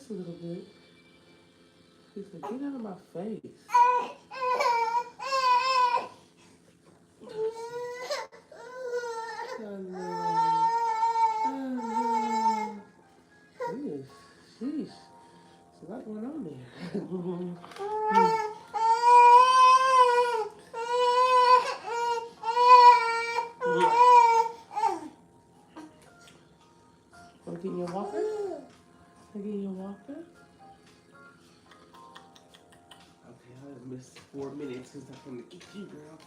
this a little bit. He said, get out of my face. Sheesh. There's a lot going on there. Want to get in your walker? Want to get in your walker? Okay, I just missed 4 minutes because I'm going to get you, girl.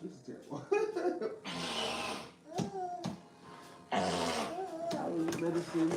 This is terrible. Medicine.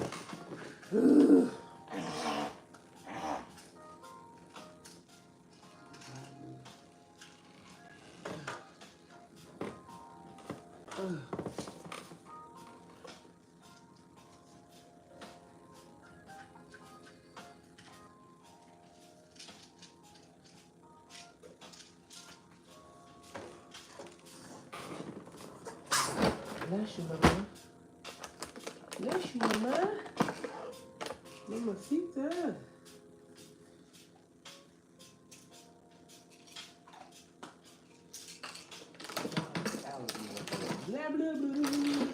Bless you, mama. Bless you, mama. Mamacita. Blah, blah, blah.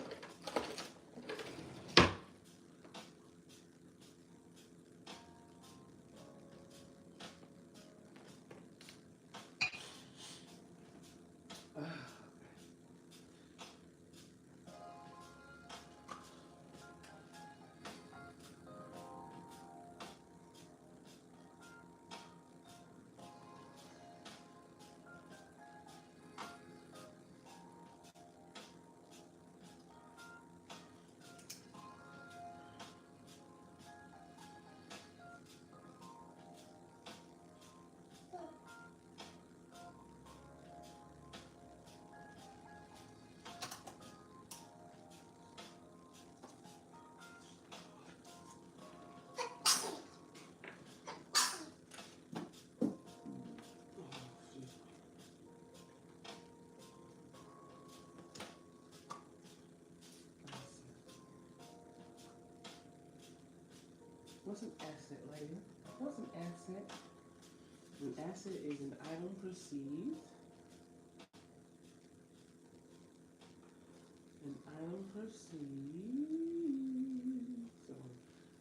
What's an asset, lady? What's an asset? An asset is an item perceived. An item perceived. So,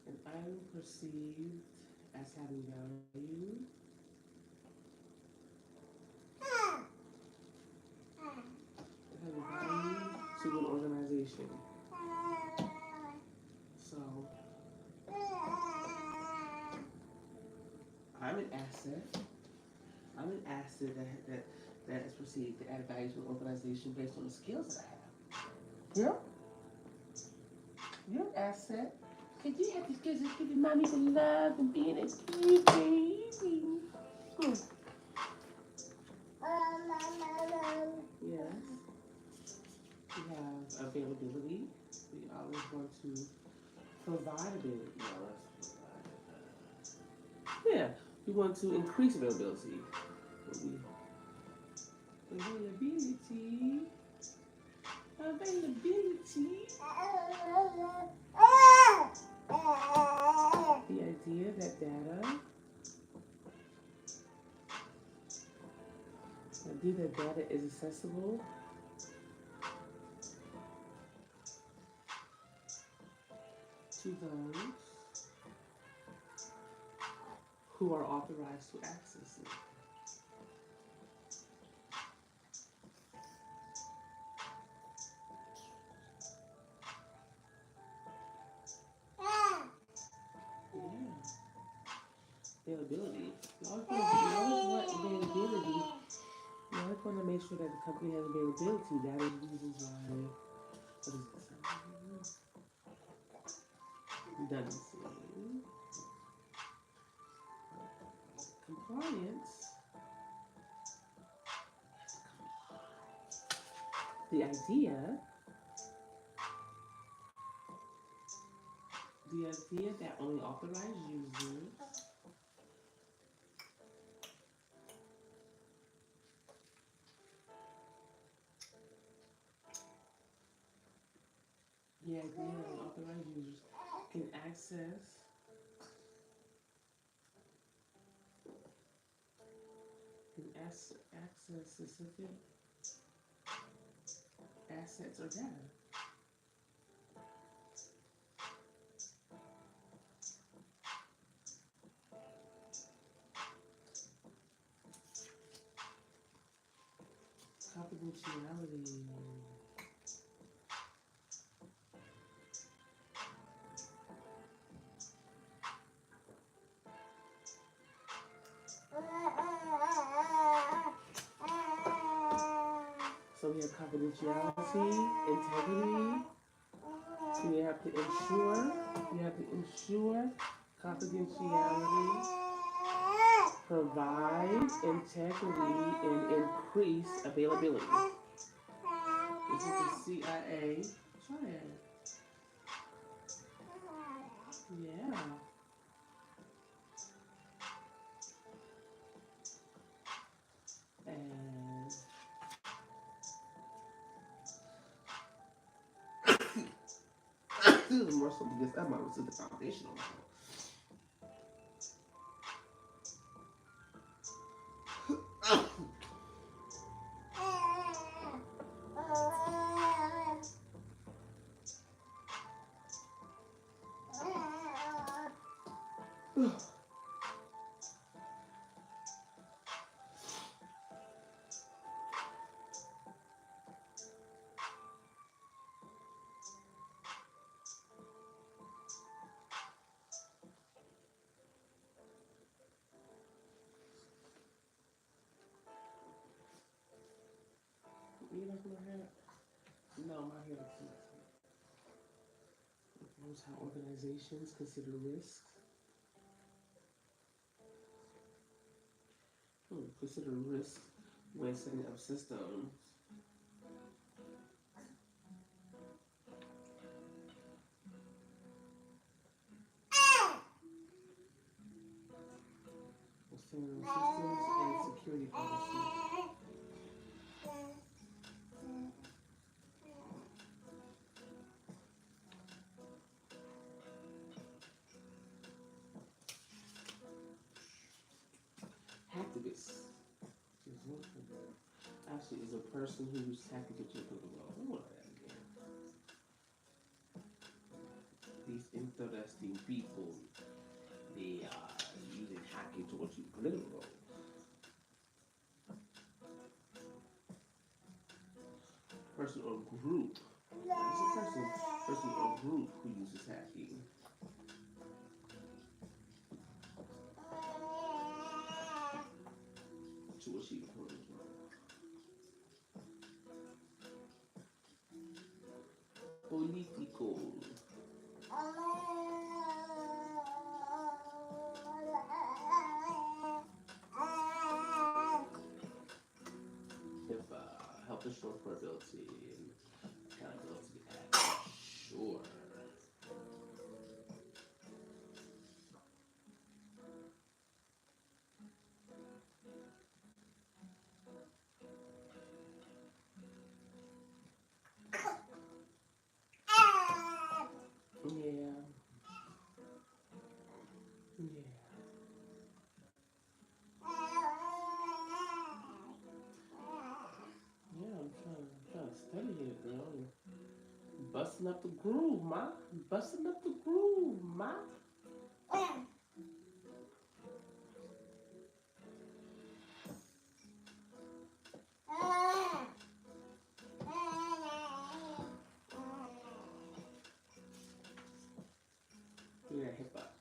an item perceived as having value. Having value to an organization. So, I'm an asset. I'm an asset that is perceived to add value to an organization based on the skills that I have. Yeah? You're an asset. Because you have the skills of giving mommy the love and being a cute baby. Yes. We have availability. We always want to provide ability. Yeah, we want to increase availability. Availability. The idea that data is accessible to those who are authorized to access it. ensure that the company has availability. That is reasons why. What is this? Redundancy. Compliance. The idea that only authorized users can access specific assets or data. Confidentiality. So we have confidentiality, integrity. So you have to ensure confidentiality, provide integrity, and increase availability. This is the CIA. Try it. Yeah. And this is more so because that model is the foundational model. You like my hair? No, my hair looks messy. It knows how organizations consider risks. Consider risks when setting up systems. Setting up systems and security policies. Hacktivist actually is a person who uses hacking to jump in the wall. What that again? These interesting people, they are using hacking towards you political. Person or group. It's a person or group who uses hacking. To achieve political. Political. If help ensure portability and accountability at sure. Yeah. Yeah. Yeah, I'm trying to study it, girl. Busting up the groove, ma. Busting up the groove, ma. Yeah, hip hop.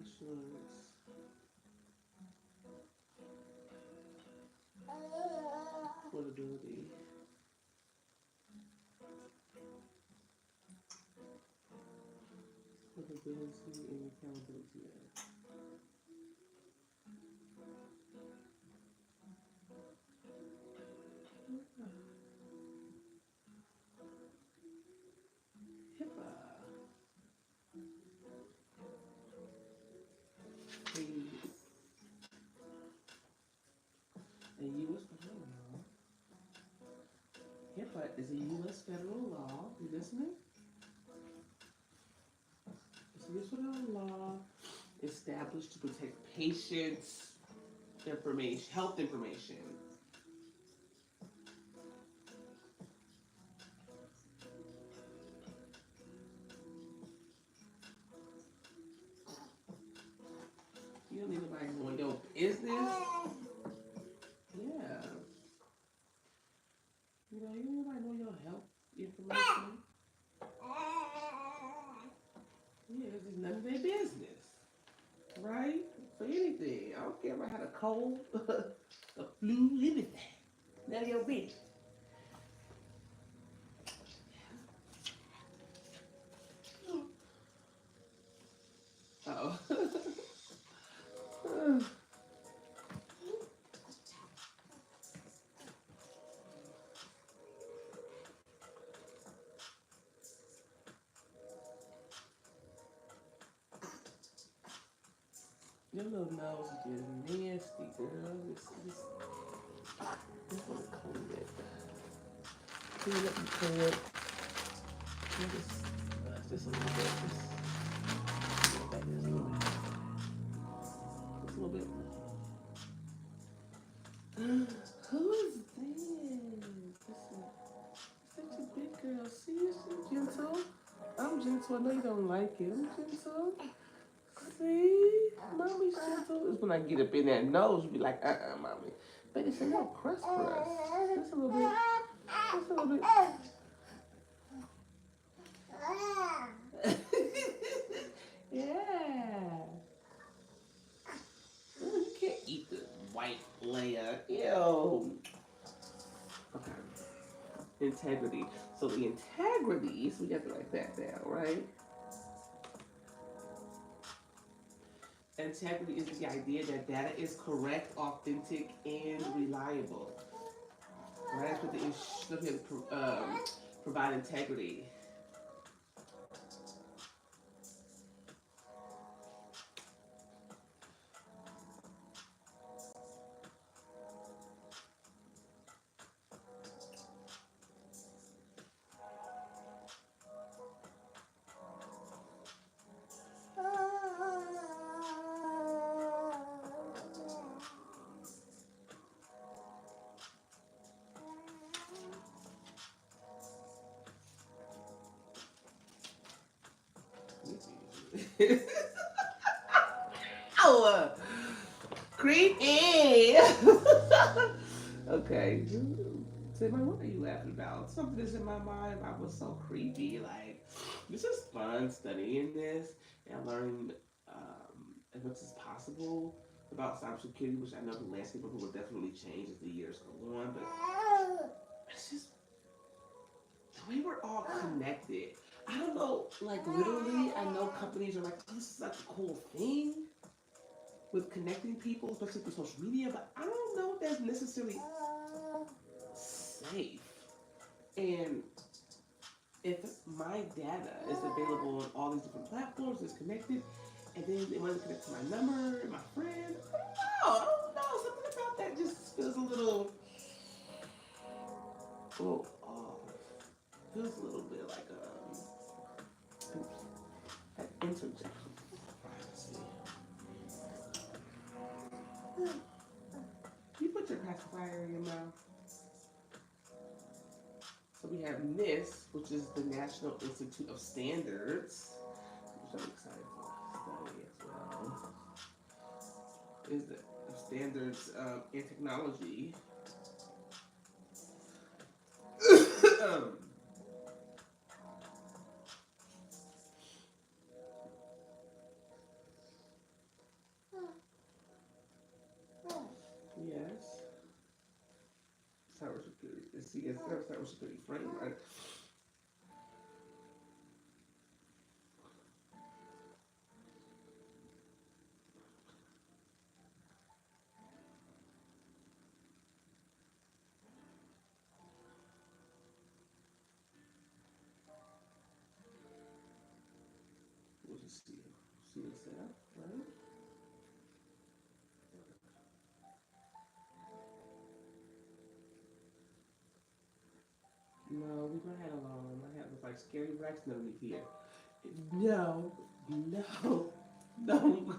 insurance. Portability. Portability and accountability. HIPAA. A U.S. federal law. HIPAA is a U.S. federal law. You listening? It's a U.S. federal law established to protect patients' information, health information. You don't need nobody knowing your business. Yeah. You don't need nobody knowing your health information. Yeah, it's just none of their business. Right? For anything. I don't care if I had a cold, a flu, anything. None of your business. Oh. Your little nose is getting nasty, girl. This is comb it. Can you let me comb it? Just a little bit. Just a little bit. Just a little bit. Who is this? Such a big girl. See, she's gentle. I'm gentle. I know you don't like it. I'm gentle. See? Mommy's gentle. It's when I get up in that nose, you be like, mommy. But it's a little crust. Just a little bit. Just a little bit. Yeah. Ooh, you can't eat the white layer. Ew. Okay. Integrity. So the integrity, so we have to write that down, right? Integrity is the idea that data is correct, authentic, and reliable. Right? That's what the provide integrity. Oh, creepy. Okay. Say, what are you laughing about? Something is in my mind. I was so creepy. Like, this is fun studying this and learning as much as possible about cybersecurity, which I know the landscape of it will definitely change as the years go on. But it's just the way we're all connected. I don't know, like literally, I know companies are like, oh, this is such a cool thing with connecting people, especially through social media, but I don't know if that's necessarily safe. And if my data is available on all these different platforms, it's connected, and then it wants to connect to my number, my friend, I don't know. Something about that just feels a little off. Feels a little bit like an interjection of privacy. You put your pacifier in your mouth. So we have NIST, which is the National Institute of Standards, which I'm excited for study as well. Is the standards in technology. um, That was a pretty frame, right? We'll just see the setup, right? No, we might have alarm. I have like scary blacks underneath here. No, no, no,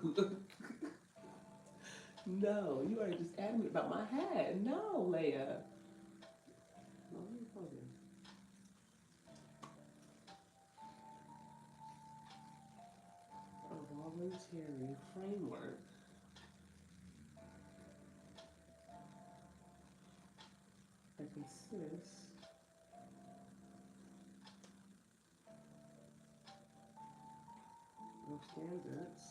no. You are just adamant about my hat. No, Leia. No, let me close it. A voluntary framework that consists of standards,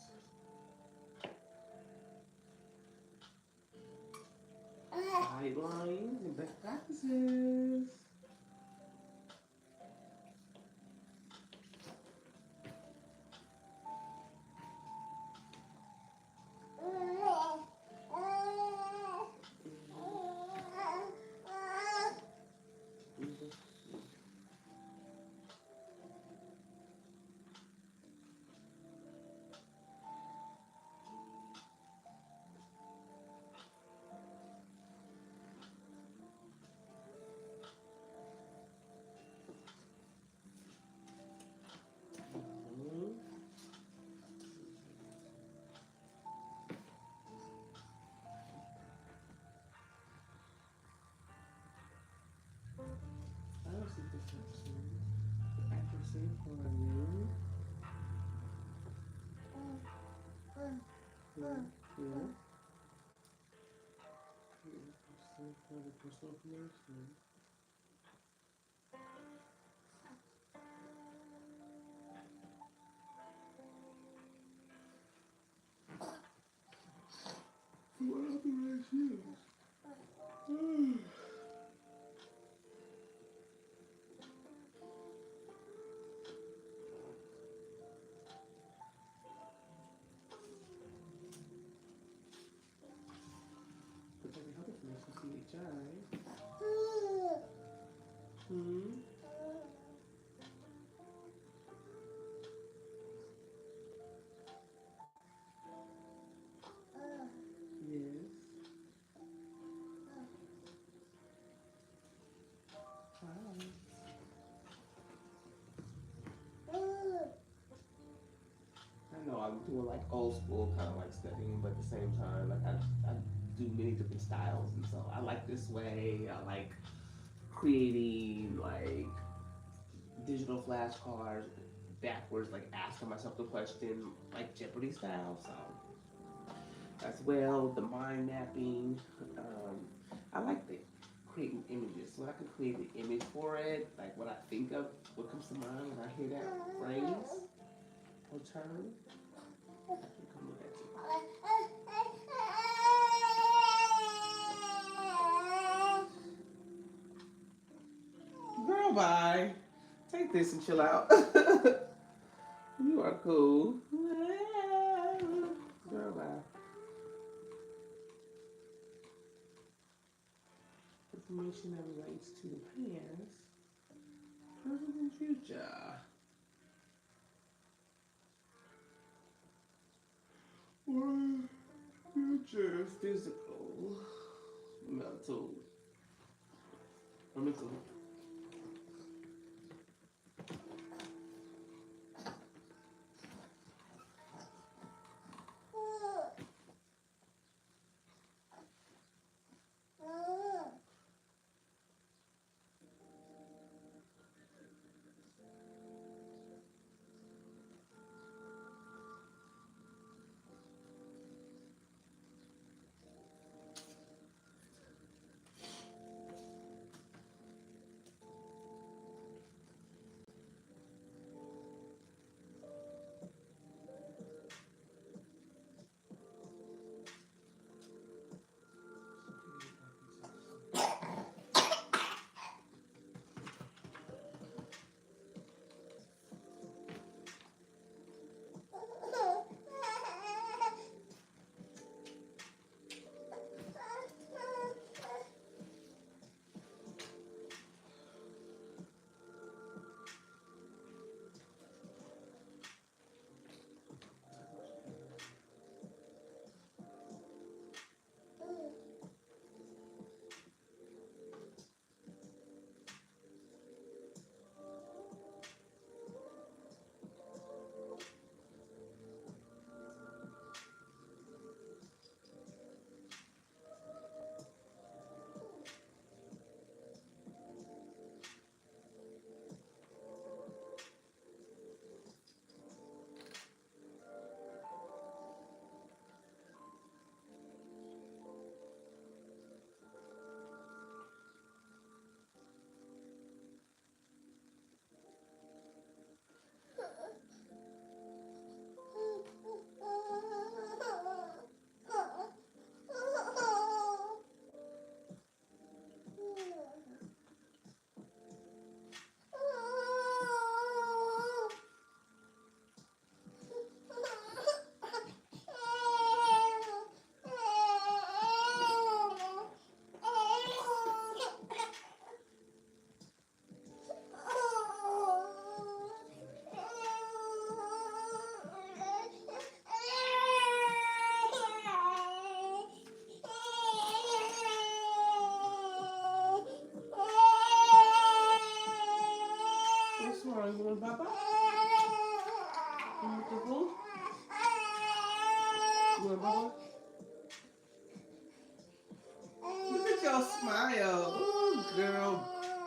guidelines, and best practices. I don't see perception. Accuracy for you. Here. Percent for the personal information. What authorized use? Protecting health information, CHI. Hmm. Yes. Hi. I know I'm doing like old school kind of like studying, but at the same time, like I do many different styles, and so I like this way. I like creating like digital flashcards backwards, like asking myself the question, like Jeopardy style. So as well, the mind mapping. I like the creating images, so I can create the image for it, like what I think of, what comes to mind when I hear that phrase or term. I can come with that too. Girl, bye. Take this and chill out. You are cool. Girl, bye. Information that relates to the past, present, and future. Or future, physical, mental, or mental. wrong? You want Papa? You want the food? You want Papa? Look at your smile. Oh, girl,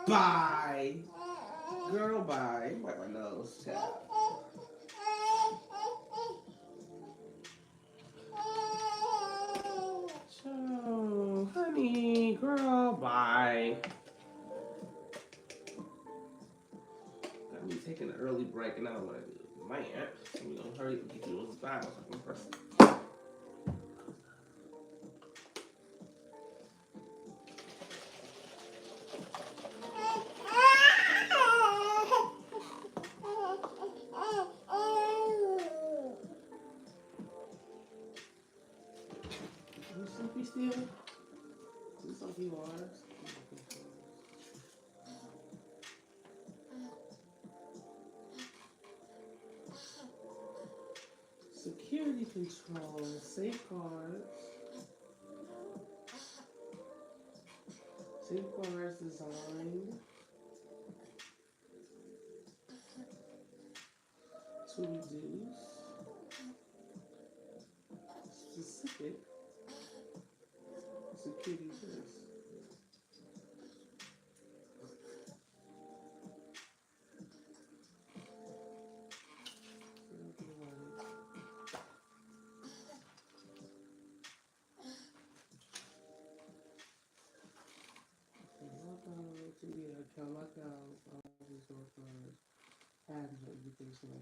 bye. Girl, bye. Wipe my nose, child. So, honey, girl, bye. Got me taking an early break, and I don't want to do it. Man, so we're going to hurry up and get you those files so I can press it. You sleepy still? Looks like you are. Security control, safeguards. Safeguards designed to reduce specific security risks.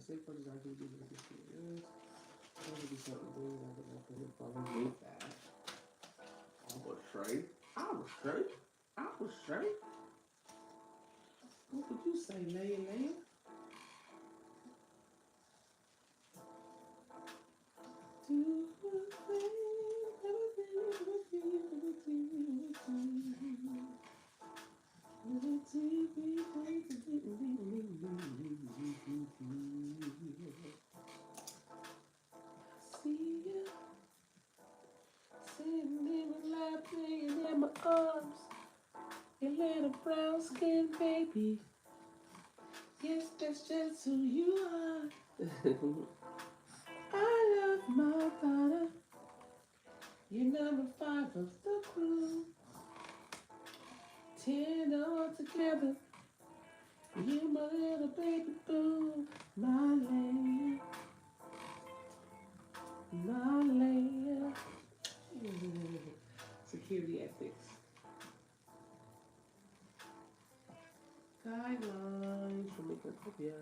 Safeguards designed to reduce security risks. There would be something doing that would probably make that. I was straight. What would you say, Leia? See you sitting in my lap, laying in my arms, your little brown skin baby. Yes, that's just who you are. I love my daughter. You're number 5 of the crew. 10 all together. You my little baby boo. My Leia. Security ethics. Guidelines for making copies.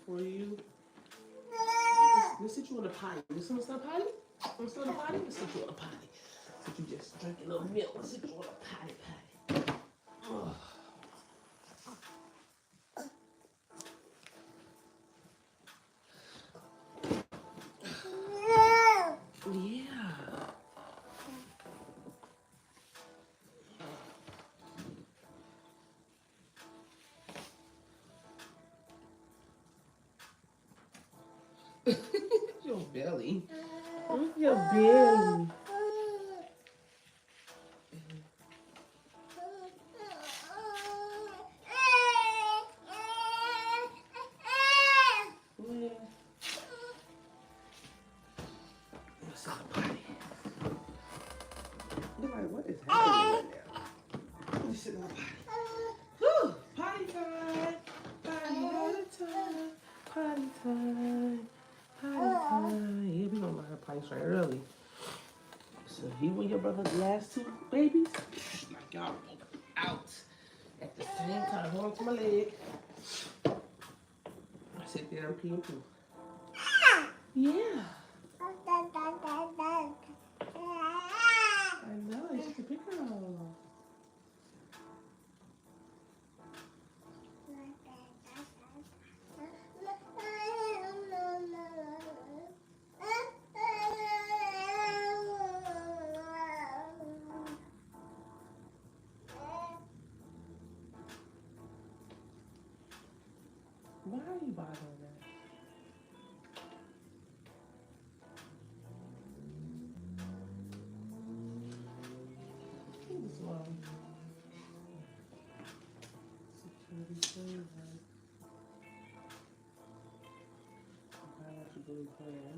For you, let's sit you on a potty. You want to start potty? Want to start a potty? Let's sit you on a potty. So you just drink a little milk. Let's sit you on a potty. Oh. Yeah. Your belly. Where's your belly? What is happening right now? I'm just sitting on potty. Whew, potty time. Potty time. Potty time. Potty time. Yeah, we gonna learn her potty straight early. So you and your brother's last 2 babies, like y'all out at the same time. Hold on to my leg. I sit there and pee and poo. Yeah. I know, it's just a big girl. in class.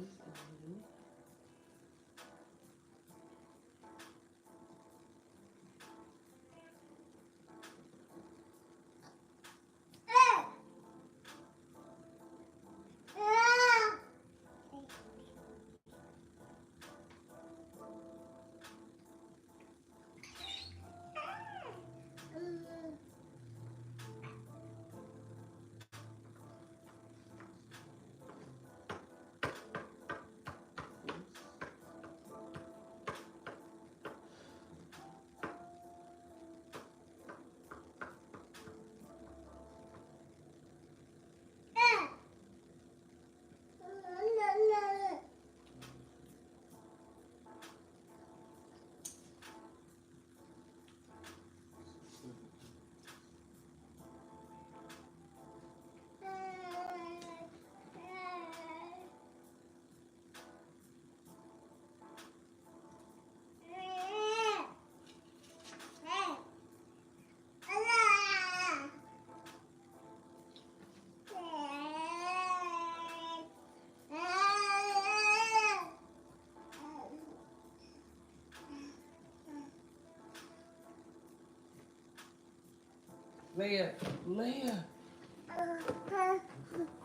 Leia, Leia.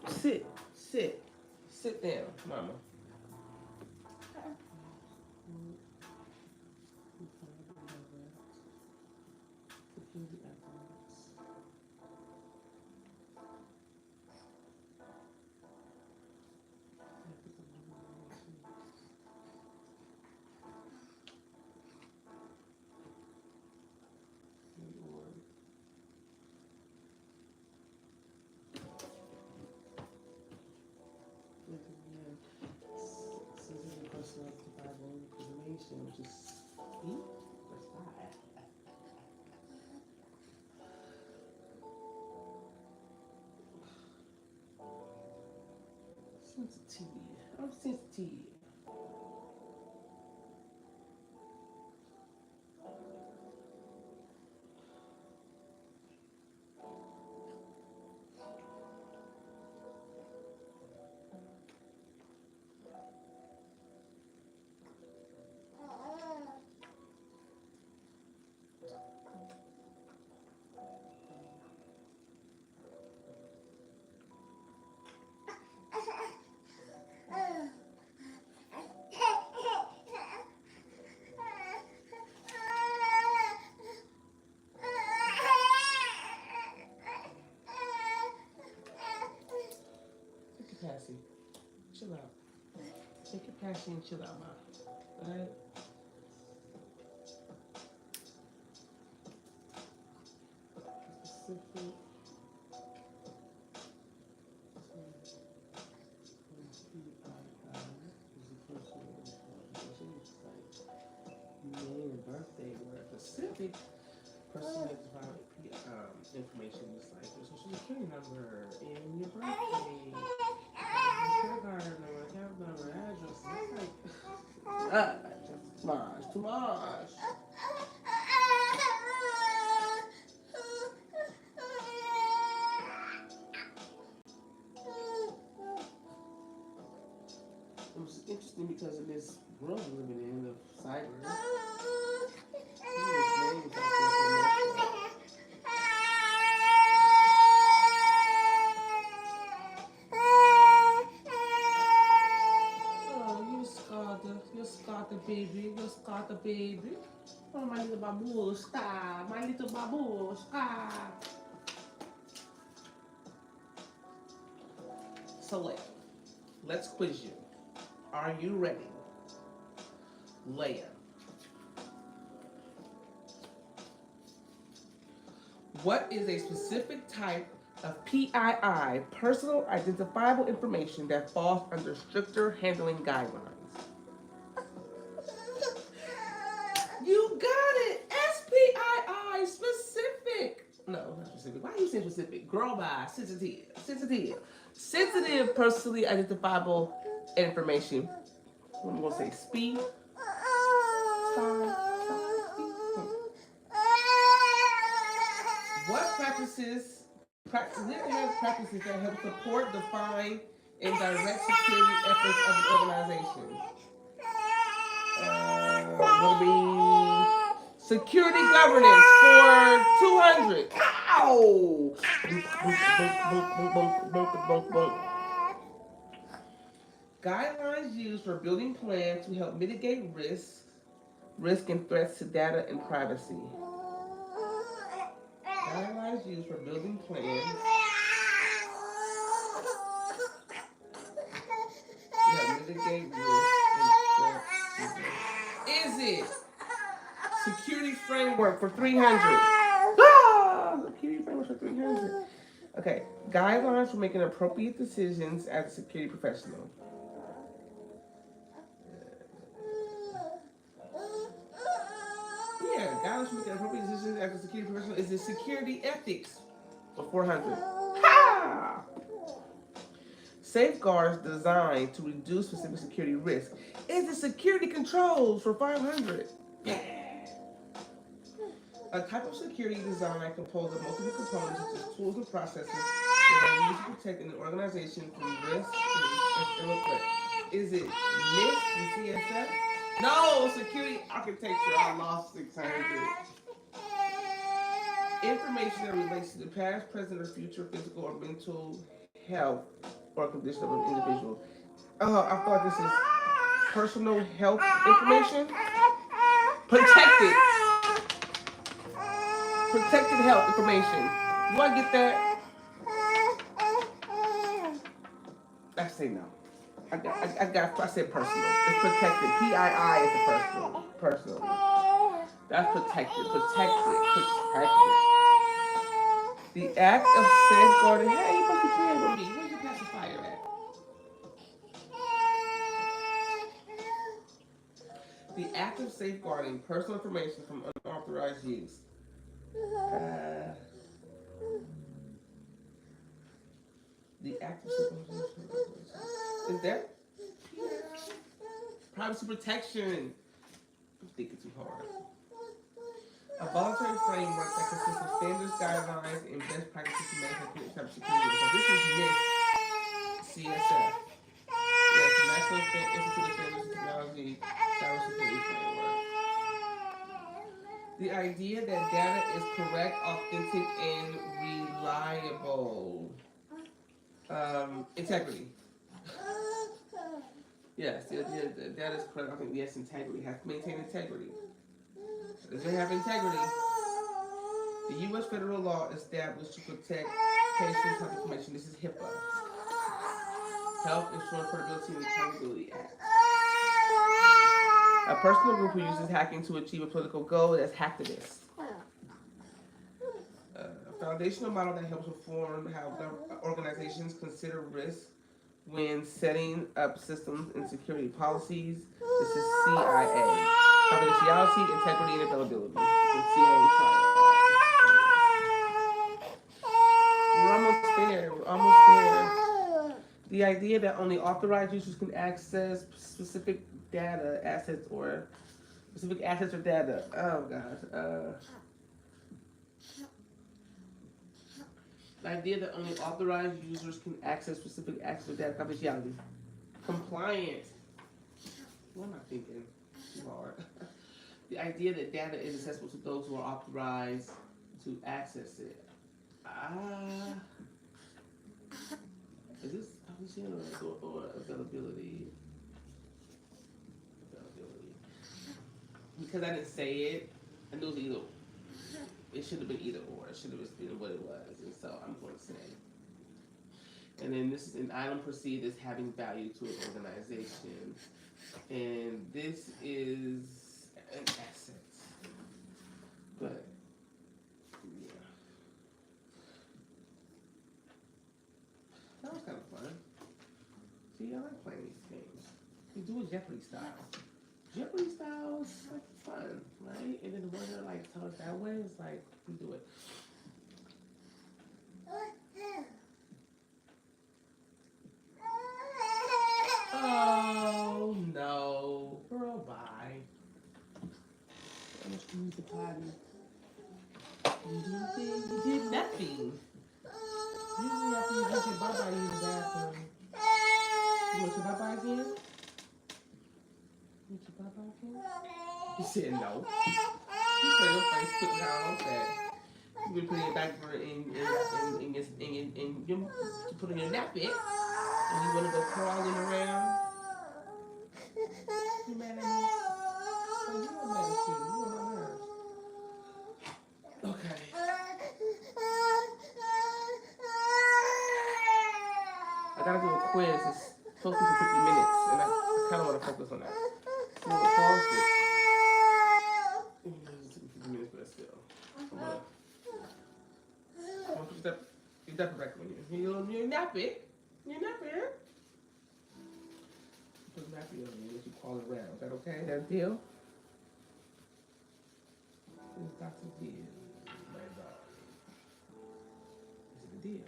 Sit, sit. Sit down, mama. Which is that's fine. Sensitive. I'm sensitive. Cassie, chill out. Take your passion and chill out, ma. Alright? Specific. Name and birthday were specific. Person identified information is like your social security number and your birthday, kindergarten number, account number, address. It's like, just much, too much. It was interesting because in this world we're living in of cyber, you scarred the baby, you scarred the baby. Oh, my little babushka, my little babushka. So, let's quiz you. Are you ready? Leia. What is a specific type of PII, personal identifiable information, that falls under stricter handling guidelines? You got it! SPII, specific. No, not specific. Why are you saying specific? Girl, by sensitive. Sensitive. Sensitive, personally identifiable information. I'm going to say speed. What practices that help support, define, and direct security efforts of the organization. Will be security governance for 200. Ow! Guidelines used for building plans to help mitigate risk and threats to data and privacy. Guidelines used for building plans to help mitigate risk and threats to data. Is it security framework for 300? Security framework for 300. Okay, guidelines for making appropriate decisions as a security professional. Yeah, guidelines for making appropriate decisions as a security professional is the security ethics for 400. Ha! Safeguards designed to reduce specific security risk is the security controls for 500. Yeah. A type of security design composed of multiple components such as tools and processes that are used to protect an organization from risk and external threat. Is it NIST and CSF? No, security architecture. I lost 600. Information that relates to the past, present, or future physical or mental health or condition of an individual. I thought this is personal health information. Protected. Protected health information. Do I get that? I say no. I said personal. It's protected. PII is the personal. Personal. That's protected. Protected. The act of safeguarding. Hey, you must be playing with me. Where's your pacifier at? The act of safeguarding personal information from unauthorized use. The act of safeguarding. Is that privacy protection? I'm thinking too hard. A voluntary framework that consists of standards, guidelines, and best practices to manage cybersecurity. So this is NIST, CSF. Yes, the National Institute of Standards and Technology Cybersecurity Framework. The idea that data is correct, authentic, and reliable. Integrity. Yes, the idea that data is correct, authentic, yes, integrity. Has to maintain integrity. Does it have integrity? The U.S. federal law established to protect patients' health information. This is HIPAA. Health Insurance Portability and Accountability Act. A personal group who uses hacking to achieve a political goal is hacktivists. A foundational model that helps inform how organizations consider risk when setting up systems and security policies. This is CIA. Confidentiality, integrity, and availability. The CIA triad. We're almost there. We're almost there. The idea that only authorized users can access specific data, assets, or specific assets or data. Oh gosh. The idea that only authorized users can access specific assets or data. Confidentiality. Compliant. What am I thinking? Too hard. The idea that data is accessible to those who are authorized to access it. Is this confidentiality or availability? Availability. Because I didn't say it, I knew it was either. It should have been either or. It should have just been what it was, and so I'm going to say. And then this is an item perceived as having value to an organization, and this is an asset. But yeah, that was kind of fun. See, I like playing these games. We do a Jeopardy style. Jeopardy styles like fun, right? And then the winner like tell us that way. It's like we do it. Oh no, girl, bye. How much can you use the potty? You did anything? You did nothing. Usually after you get your butt, I use the bathroom. want your bye-bye again? You want your bye-bye again? He said no. You turn your face put down like that. You been putting your diaper in your to put in your nappy, and you wanna go crawling around. You mad at me? Oh, you not mad at you. You on my nerves. Okay. I gotta do a quiz. It's supposed to be for 50 minutes, and I kind of want to focus on that. So I'm gonna pause it. It took me 50 minutes, but still. I'm gonna put your diaper back on you. You're nappy. You're nappy. Put a nappy on you as you crawl around. Is that okay? That a deal? It's Dr. Deal. My dog. Is it a deal?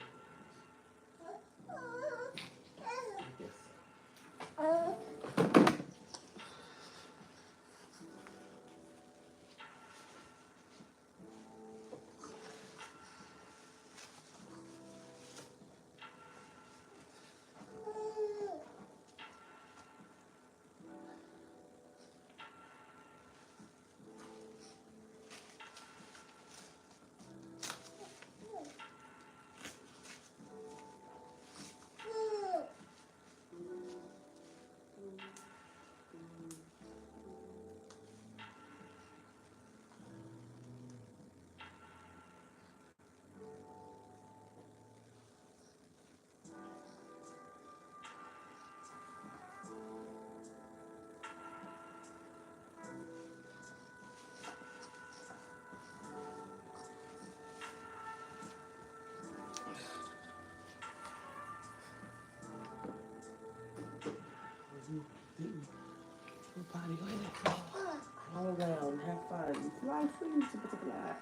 Yes. Your body, go ahead and crawl. Crawl around, have fun. Fly free, super, super fly.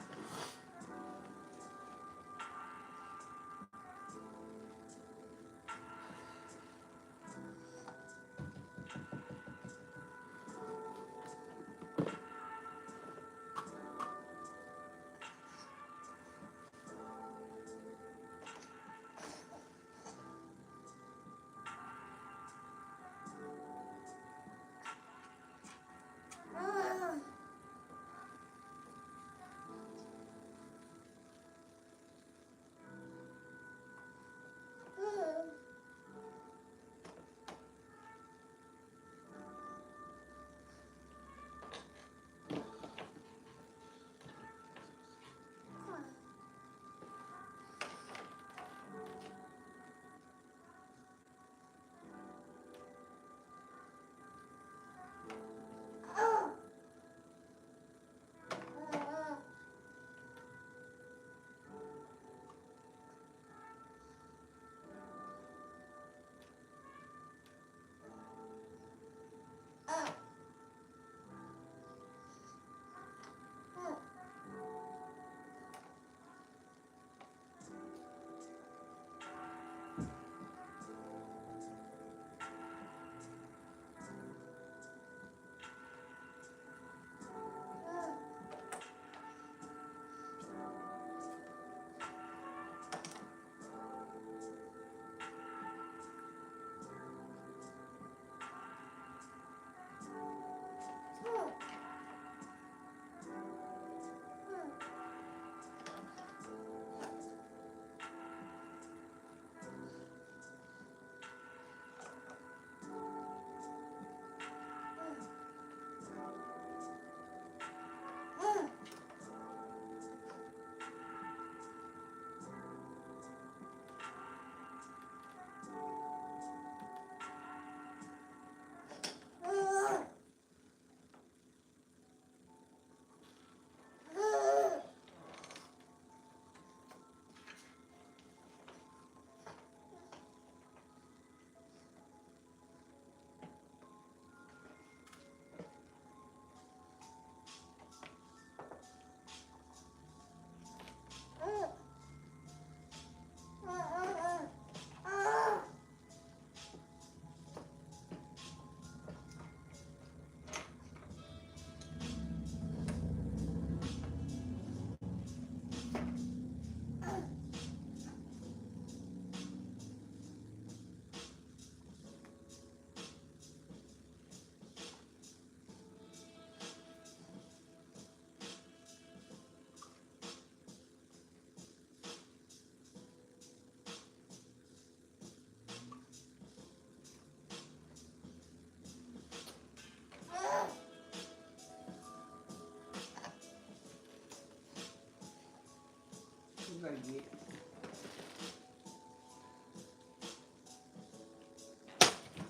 did I get?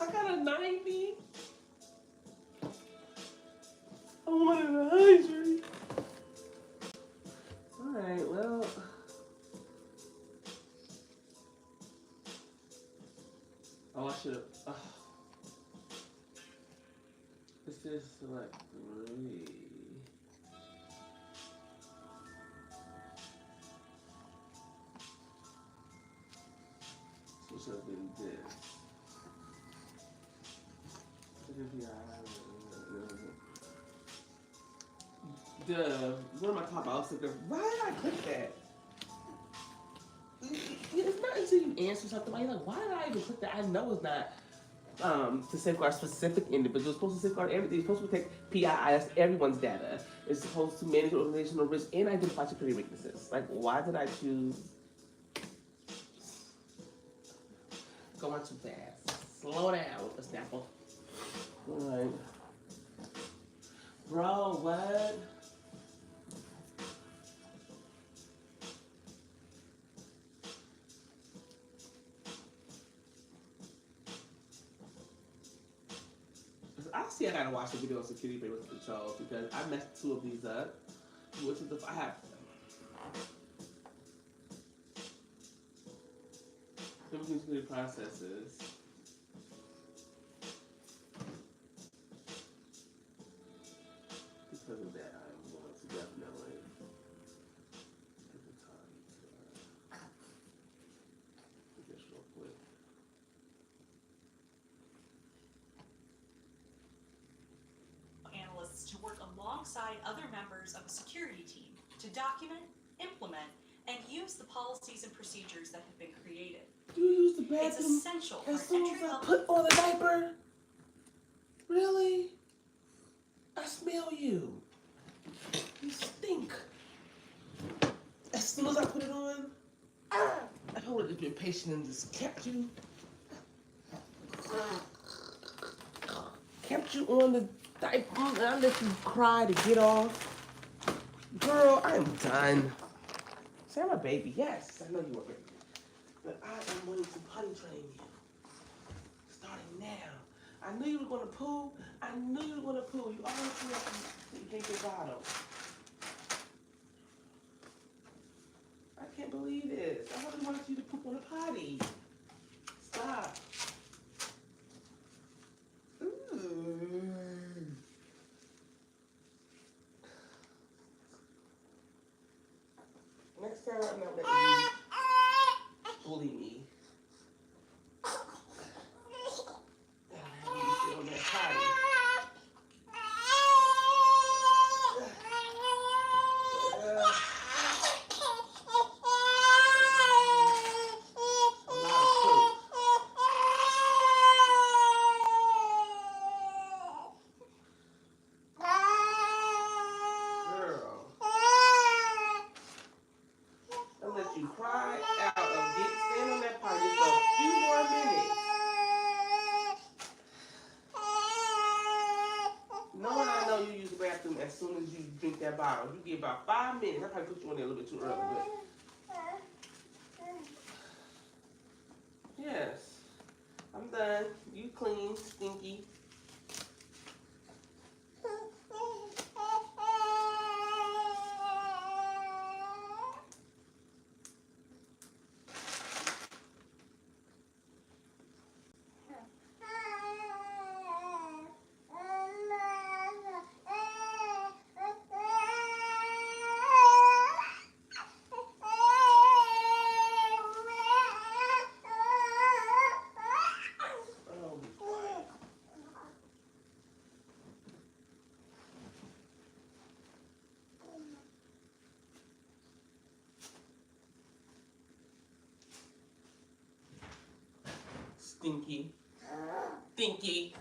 I got a 90. I wanted a 100. Alright, well. Oh, I should have. Let's just select 3. So it should have been this. One of my top outs. Why did I click that? It's not until you answer something like, why did I even click that? I know it's not to safeguard specific individuals. It's supposed to safeguard everything. It's supposed to protect PII, that's everyone's data. It's supposed to manage organizational risk and identify security weaknesses. Like, why did I choose going too fast? Slow down, Snapple. Alright. Bro, what? I see I gotta watch the video on security paper controls because I messed 2 of these up. Which is the I have security processes. Because of that, I'm going to definitely take the time to do this real quick. Analysts to work alongside other members of a security team to document, implement, and use the policies and procedures that have been created. You use the bathroom it's essential for as soon as I entry-level. put on the diaper? Really? I smell you. You stink. As soon as I put it on, I would have been patient and just kept you on the diaper. I let you cry to get off. Girl, I'm done. Say I'm a baby. Yes, I know you are a baby. But I am willing to potty train you. Starting now. I knew you were going to poo. I knew you were going to poo. You always feel like you drink your bottle. I can't believe this. I really wanted you to poop on a potty. Stop. Ooh. Next time I'm not letting you bully me. You sit on that potty. You cry out of stand on that potty for a few more minutes. Knowing I know you use the bathroom as soon as you drink that bottle. You get about 5 minutes. I probably put you in there a little bit too early, but yes. I'm done. You clean, stinky. Stinky. Stinky.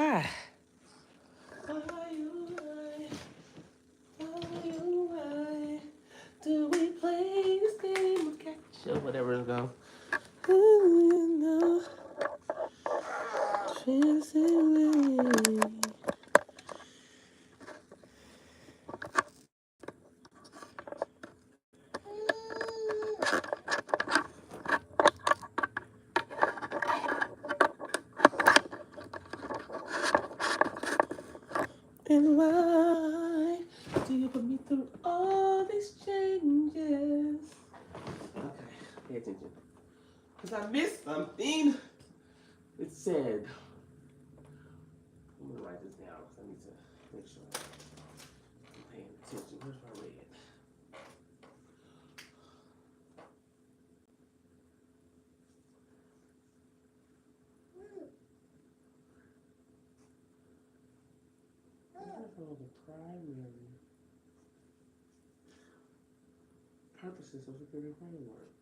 Why? Why do we play this game of catch or whatever it's called? You know, and why do you put me through all these changes? Okay, pay attention. Because I missed something. It said, I'm going to write this down because I need to make sure I'm paying attention. Where's my red? Where's the primary purposes of security framework?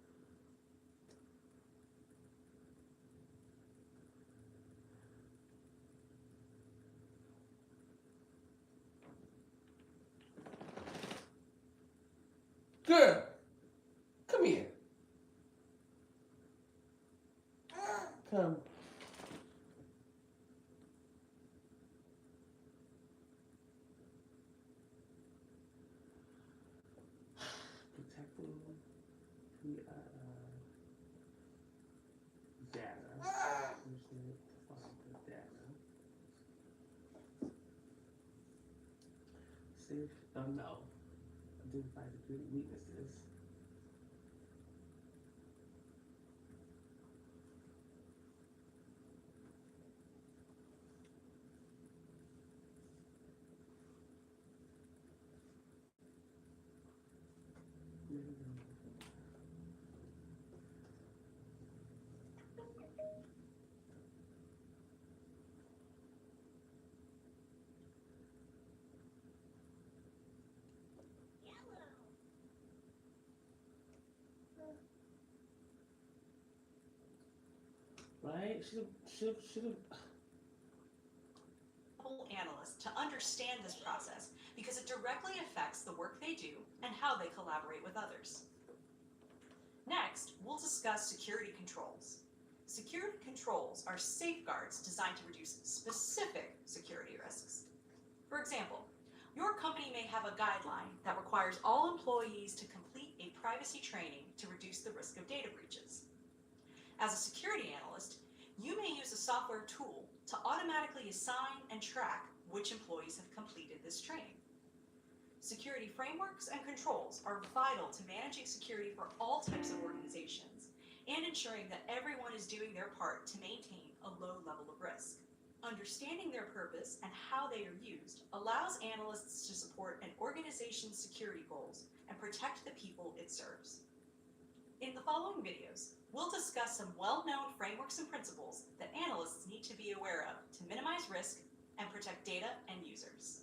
Girl, come here. Come. Protecting data. Data. Safe. No. Identify security weaknesses. Right? Should have. Analysts to understand this process because it directly affects the work they do and how they collaborate with others. Next, we'll discuss security controls. Security controls are safeguards designed to reduce specific security risks. For example, your company may have a guideline that requires all employees to complete a privacy training to reduce the risk of data breaches. As a security analyst, you may use a software tool to automatically assign and track which employees have completed this training. Security frameworks and controls are vital to managing security for all types of organizations and ensuring that everyone is doing their part to maintain a low level of risk. Understanding their purpose and how they are used allows analysts to support an organization's security goals and protect the people it serves. In the following videos, we'll discuss some well-known frameworks and principles that analysts need to be aware of to minimize risk and protect data and users.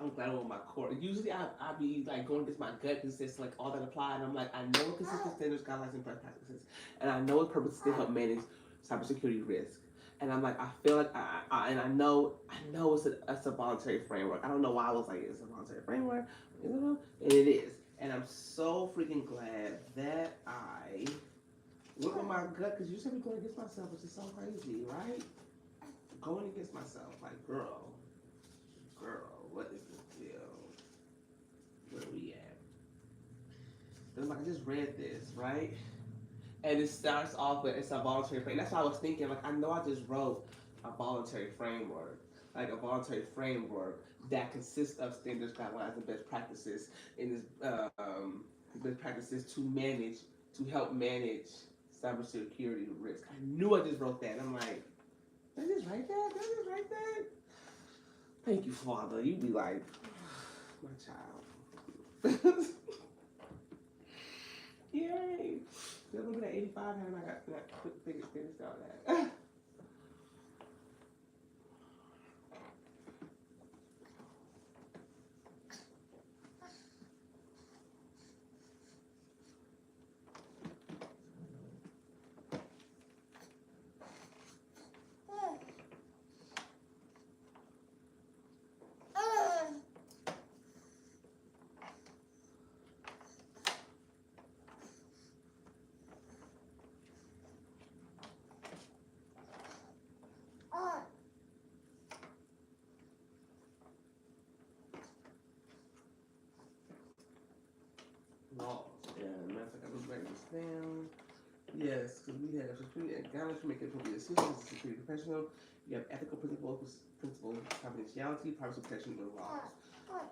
I'm glad I'm on my court. Usually I be like going against my gut because it's like all that apply, and I'm like, I know consistent standards, guidelines, and best practices, and I know its purpose is to help manage cybersecurity risk. And I'm like, I feel like and I know it's a voluntary framework. I don't know why I was like, it's a voluntary framework, and it is. And I'm so freaking glad that I went with my gut because you said me going against myself, which is so crazy, right? Going against myself, like, girl, what is the deal? Where are we at? And like, I just read this, right? And it starts off with it's a voluntary framework. That's why I was thinking, like, I know I just wrote a voluntary framework, like a voluntary framework that consists of standards, guidelines, and best practices in this best practices to help manage cybersecurity risk. I knew I just wrote that. I'm like, did I just write that? Did I just write that? Thank you, Father. You be like, my child. Yay! Still looking at 85, and I got that finished all that. Laws. And matter of fact, I was writing this down. Yes, because we have security guidelines for making appropriate decisions as a security professional. You have ethical principles, confidentiality, privacy protection, and laws.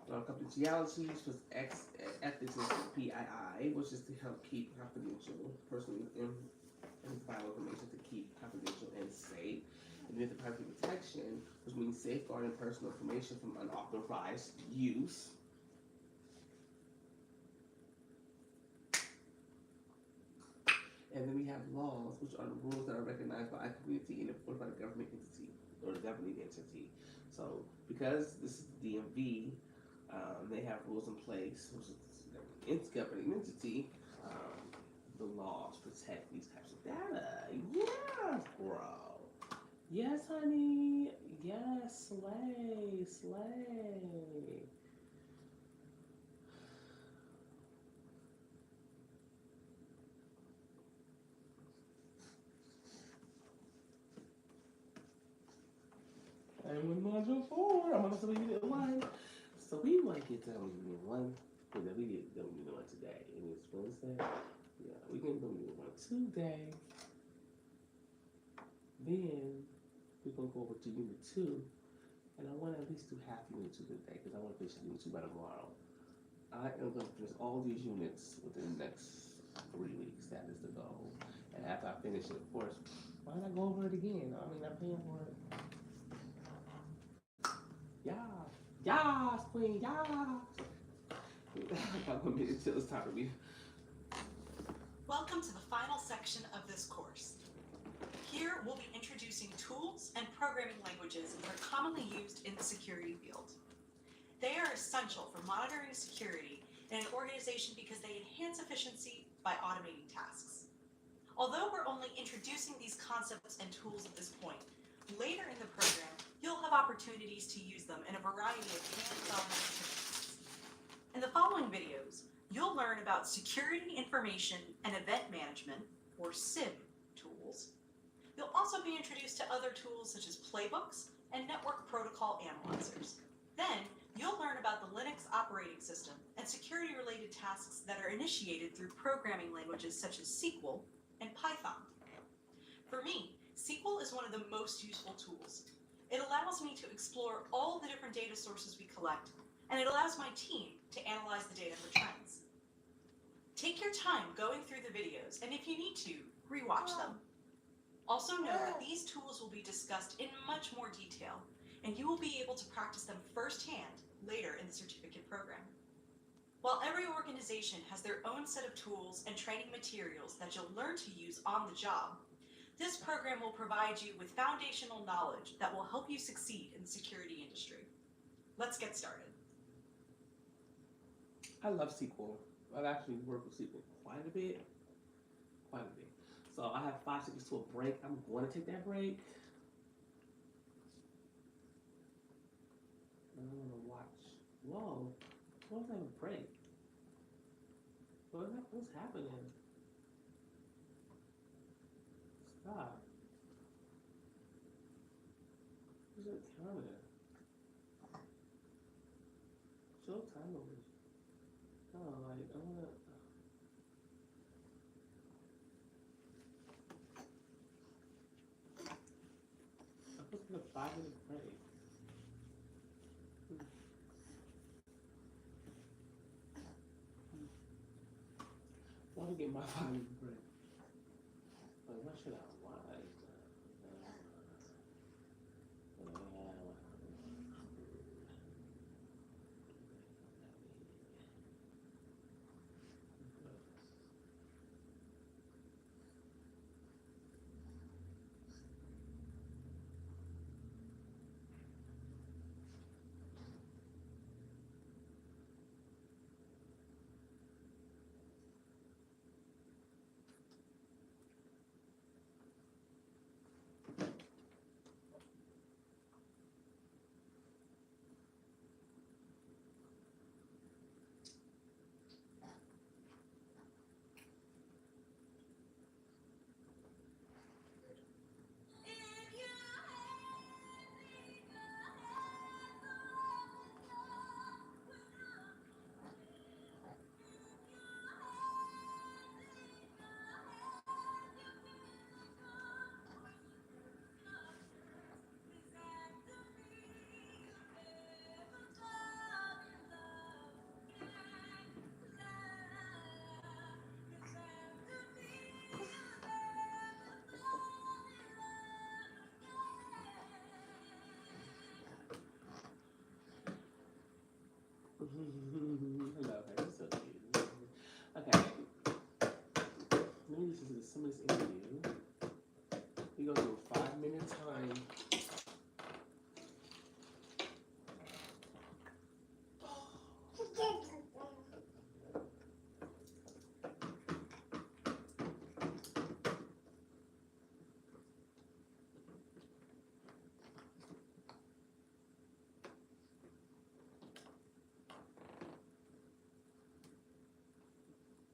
Confidentiality was ethics is PII, which is to help keep confidential personal and vital information to keep confidential and safe. And then the privacy protection, which means safeguarding personal information from unauthorized use. And then we have laws, which are the rules that are recognized by a community and enforced by the government entity or the governing entity. So, because this is the DMV, they have rules in place, which is the governing entity. The laws protect these types of data. Yes, bro. Yes, honey. Yes, slay, slay. And with module 4, I'm gonna leave it at 1. So we might get done with unit 1, but then we get done with unit 1 today. And it's Wednesday. Yeah, we can do unit 1 today. Then we're gonna go over to unit 2. And I want to at least do half unit 2 today because I want to finish unit 2 by tomorrow. I am going to finish all these units within the next 3 weeks. That is the goal. And after I finish it, of course, why not go over it again? I mean, I'm paying for it. Yeah. Yas, queen, yas. I'm going to until it's time to be. Welcome to the final section of this course. Here we'll be introducing tools and programming languages that are commonly used in the security field. They are essential for monitoring security in an organization because they enhance efficiency by automating tasks. Although we're only introducing these concepts and tools at this point, later in the program, you'll have opportunities to use them in a variety of hands-on activities. In the following videos, you'll learn about security information and event management, or SIM, tools. You'll also be introduced to other tools such as playbooks and network protocol analyzers. Then, you'll learn about the Linux operating system and security-related tasks that are initiated through programming languages such as SQL and Python. For me, SQL is one of the most useful tools. It allows me to explore all the different data sources we collect, and it allows my team to analyze the data for trends. Take your time going through the videos, and if you need to, rewatch them. Also know that these tools will be discussed in much more detail, and you will be able to practice them firsthand later in the certificate program. While every organization has their own set of tools and training materials that you'll learn to use on the job, this program will provide you with foundational knowledge that will help you succeed in the security industry. Let's get started. I love SQL. I've actually worked with SQL quite a bit. So I have 5 seconds to a break. I'm going to take that break. And I'm going to watch. Whoa, what's that a break? What's happening? Stop. What's that counter? Show time over. Oh, like I wanna. I'm supposed to get a 5 minute break. I want to get my 5 minute break. But what should I watch? I love her. She's so cute. Okay, let me listen to some of this interview. We go through a 5 minute time.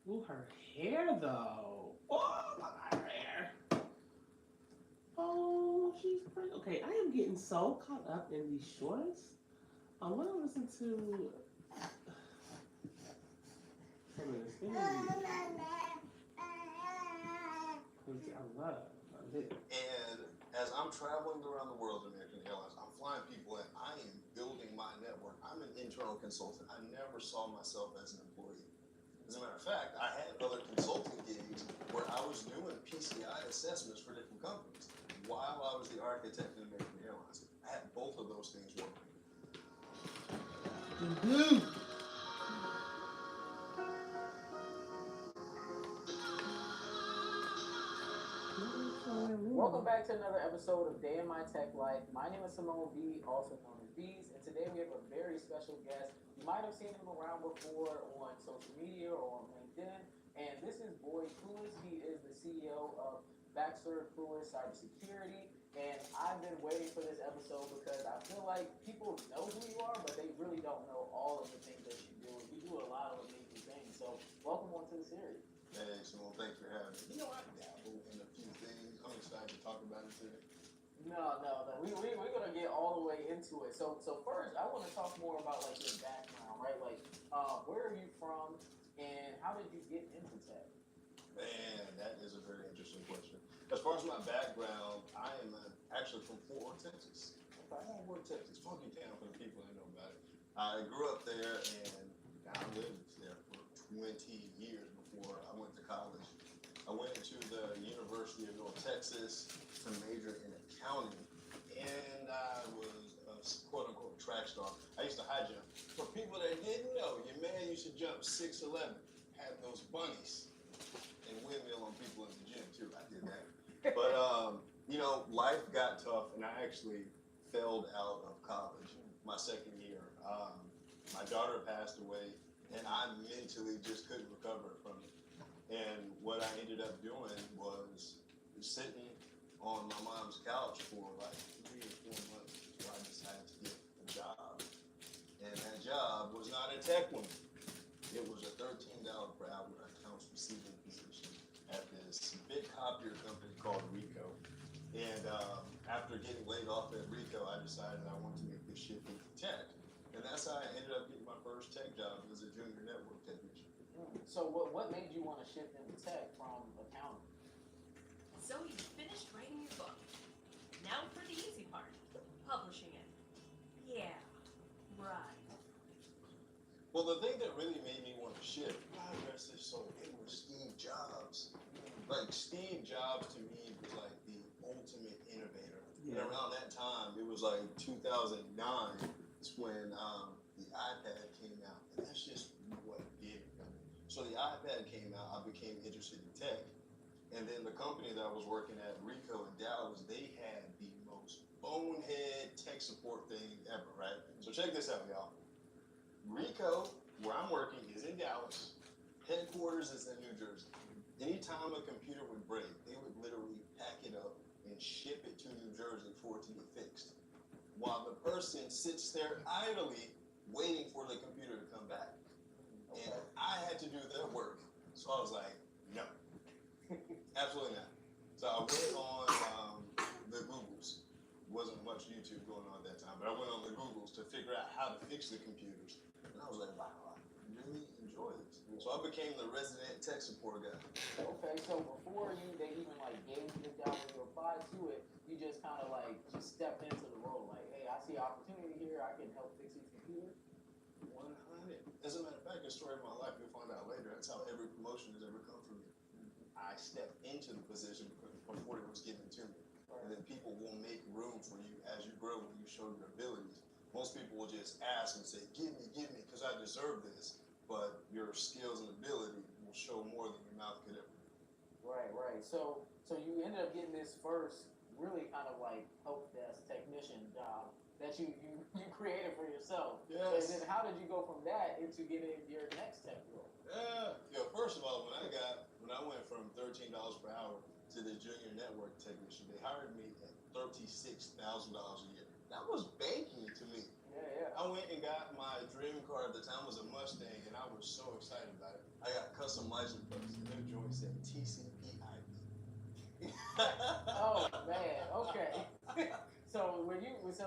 Ooh, her hair though. Oh, my her hair. Oh, she's pretty. Okay, I am getting so caught up in these shorts. I want to listen to some of this interview. Cause I love it. And as I'm traveling around the world in American Airlines, I'm flying people in. I am building my network. I'm an internal consultant. I never saw myself as an employee. As a matter of fact, I had other consulting gigs where I was doing PCI assessments for different companies while I was the architect in American Airlines. I had both of those things working. Mm-hmm. Welcome back to another episode of Day in My Tech Life. My name is Simone B, also known as Bees, and today we have a very special guest. You might have seen him around before on social media or on LinkedIn, and this is Boyd Cluis. He is the CEO of Baxter Cluis Cybersecurity, and I've been waiting for this episode because I feel like people know who you are, but they really don't know all of the things that you do. You do a lot of amazing things, so welcome on to the series. Hey, Simone, thanks for having me. You know, I dabble in a few things. I'm excited to talk about it today. No. We're gonna get all the way into it. So first, I want to talk more about like your background, right? Like, where are you from, and how did you get into tech? Man, that is a very interesting question. As far as my background, I am actually from Fort Worth, Texas. Okay. Fort Worth, Texas, funky town for the people that know about it. I grew up there and I lived there for 20 years before I went to college. I went to the University of North Texas to major in accounting, and I was a quote-unquote track star. I used to high jump. For people that didn't know, your man used to jump 6'11", had those bunnies, and windmill on people in the gym too. I did that. But you know, life got tough, and I actually failed out of college my second year. My daughter passed away, and I mentally just couldn't recover from it. And what I ended up doing was sitting on my mom's couch for like 3 or 4 months until I decided to get a job. And that job was not a tech one. It was a $13 per hour accounts receiving position at this big copier company called Rico. And after getting laid off at Rico, I decided I wanted to make this shift into tech. And that's how I ended up getting my first tech job as a junior network technician. So what made you want to shift into tech from accounting? So you finished writing your book. Now for the easy part, publishing it. Yeah, right. Well, the thing that really made me want to shift, God rest his soul, it was Steve Jobs. Like, Steve Jobs to me was like the ultimate innovator. And Yeah. around that time, it was like 2009, is when the iPad came out. And that's just what did it for me. So the iPad came out, I became interested in tech. And then the company that I was working at, Rico in Dallas, they had the most bonehead tech support thing ever, right? So check this out, y'all. Rico, where I'm working, is in Dallas. Headquarters is in New Jersey. Anytime a computer would break, they would literally pack it up and ship it to New Jersey for it to get fixed. While the person sits there idly waiting for the computer to come back. And I had to do their work. So I was like, no. Absolutely not. So I went on the Googles. Wasn't much YouTube going on at that time, but I went on the Googles to figure out how to fix the computers. And I was like, wow, I really enjoy this. So I became the resident tech support guy. Okay, so before they even like gave you the job when you applied to it, you just kind of like just stepped into the role. Like, hey, I see opportunity here. I can help fix these computers. 100. As a matter of fact, the story of my life, you'll find out later. That's how every promotion has ever come from me. I stepped into the position before it was given to me. And then people will make room for you as you grow when you show your abilities. Most people will just ask and say, give me, because I deserve this. But your skills and ability will show more than your mouth could ever do. Right. So you ended up getting this first really kind of like help desk technician job that you created for yourself. Yes. And then how did you go from that into getting your next tech role? First of all, when I went from $13 per hour to the junior network technician, they hired me at $36,000 a year. That was banking to me. Yeah. I went and got my dream car at the time was a Mustang, and I was so excited about it. I got custom license plates, and their joint said TCPIP. Oh man, okay. So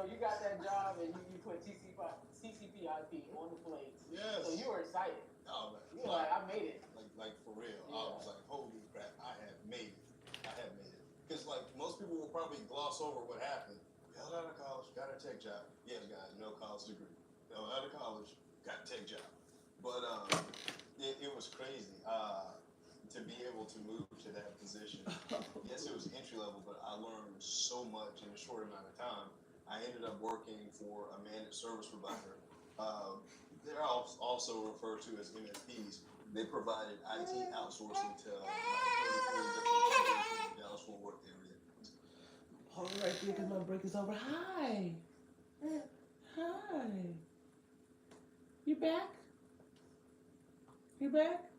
you got that job and you put TCPIP on the plates. Yes. So you were excited. Oh, man. You were like, I made it. Like for real. Yeah. I was like, holy crap, I have made it. Because like most people will probably gloss over what happened. Held out of college, got a tech job. Yes, guys, no college degree. Held out of college, got a tech job. But it was crazy to be able to move to that position. Yes, it was entry level, but I learned so much in a short amount of time. I ended up working for a managed service provider. They're also referred to as MSPs. They provided IT outsourcing to like 34 different companies in the Dallas-Fort Worth area. Hold it right there because my break is over. Hi. Hi. You back? You back?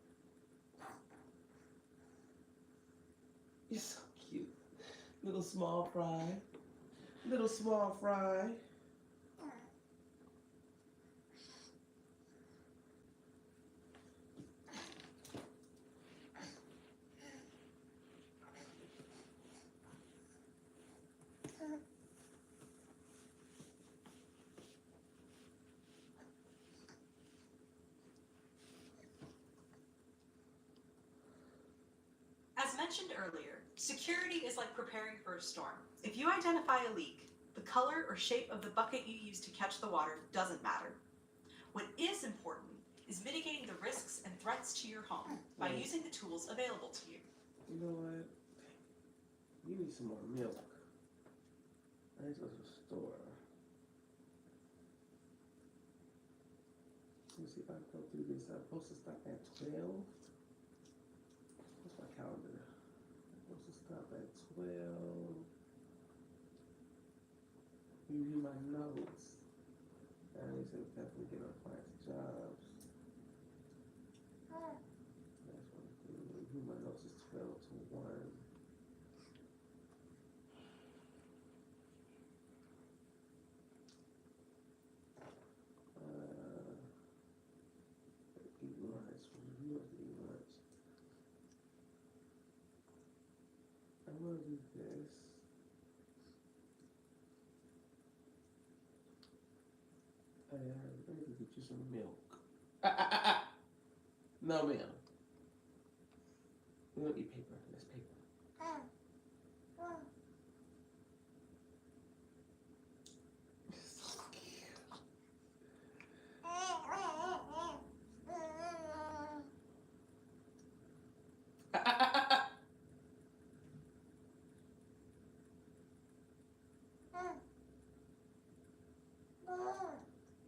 You're so cute. Little small fry. Little small fry. As mentioned earlier, security is like preparing for a storm. If you identify a leak, the color or shape of the bucket you use to catch the water doesn't matter. What is important is mitigating the risks and threats to your home by using the tools available to you. You know what? You need some more milk. I need to go to the store. Let me see if I can go through this. I'm supposed to stop at 12. What's my calendar? I'm supposed to stop at 12. Review my notes. I need to definitely get on clients' jobs. fell to 1. Eat lunch. You have to eat lunch. I'm gonna do this. Let me get you some milk. No, ma'am. We don't eat paper. That's paper. So cute.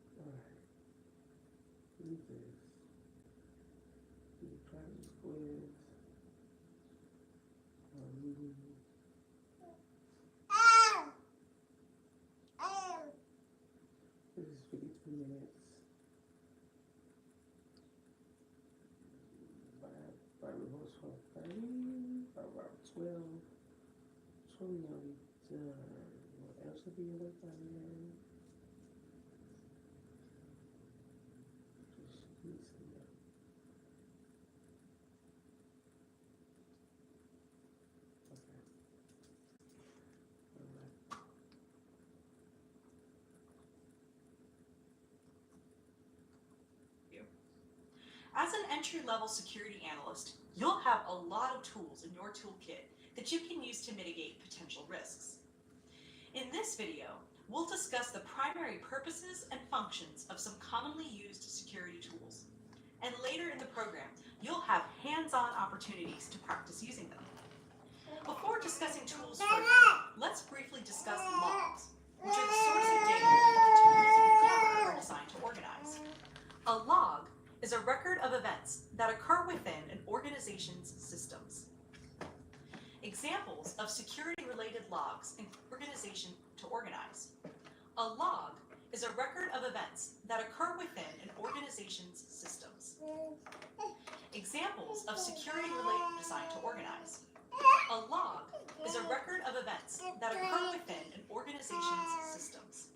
Alright. Do this. Do the triangle squares. This is 52 minutes. 5 revolves 12:30. 5 hours 12. 20 will be done. What else will be in the time? Just need some milk. Okay. Alright. As an entry-level security analyst, you'll have a lot of tools in your toolkit that you can use to mitigate potential risks. In this video, we'll discuss the primary purposes and functions of some commonly used security tools. And later in the program, you'll have hands-on opportunities to practice using them. Before discussing tools further, let's briefly discuss logs, which are the source of data that the tools we cover are designed to organize. A log is a record of events that occur within an organization's systems. Examples of security-related logs include organization to organize. A log is a record of events that occur within an organization's systems. Examples of security-related designed to organize. A log is a record of events that occur within an organization's systems.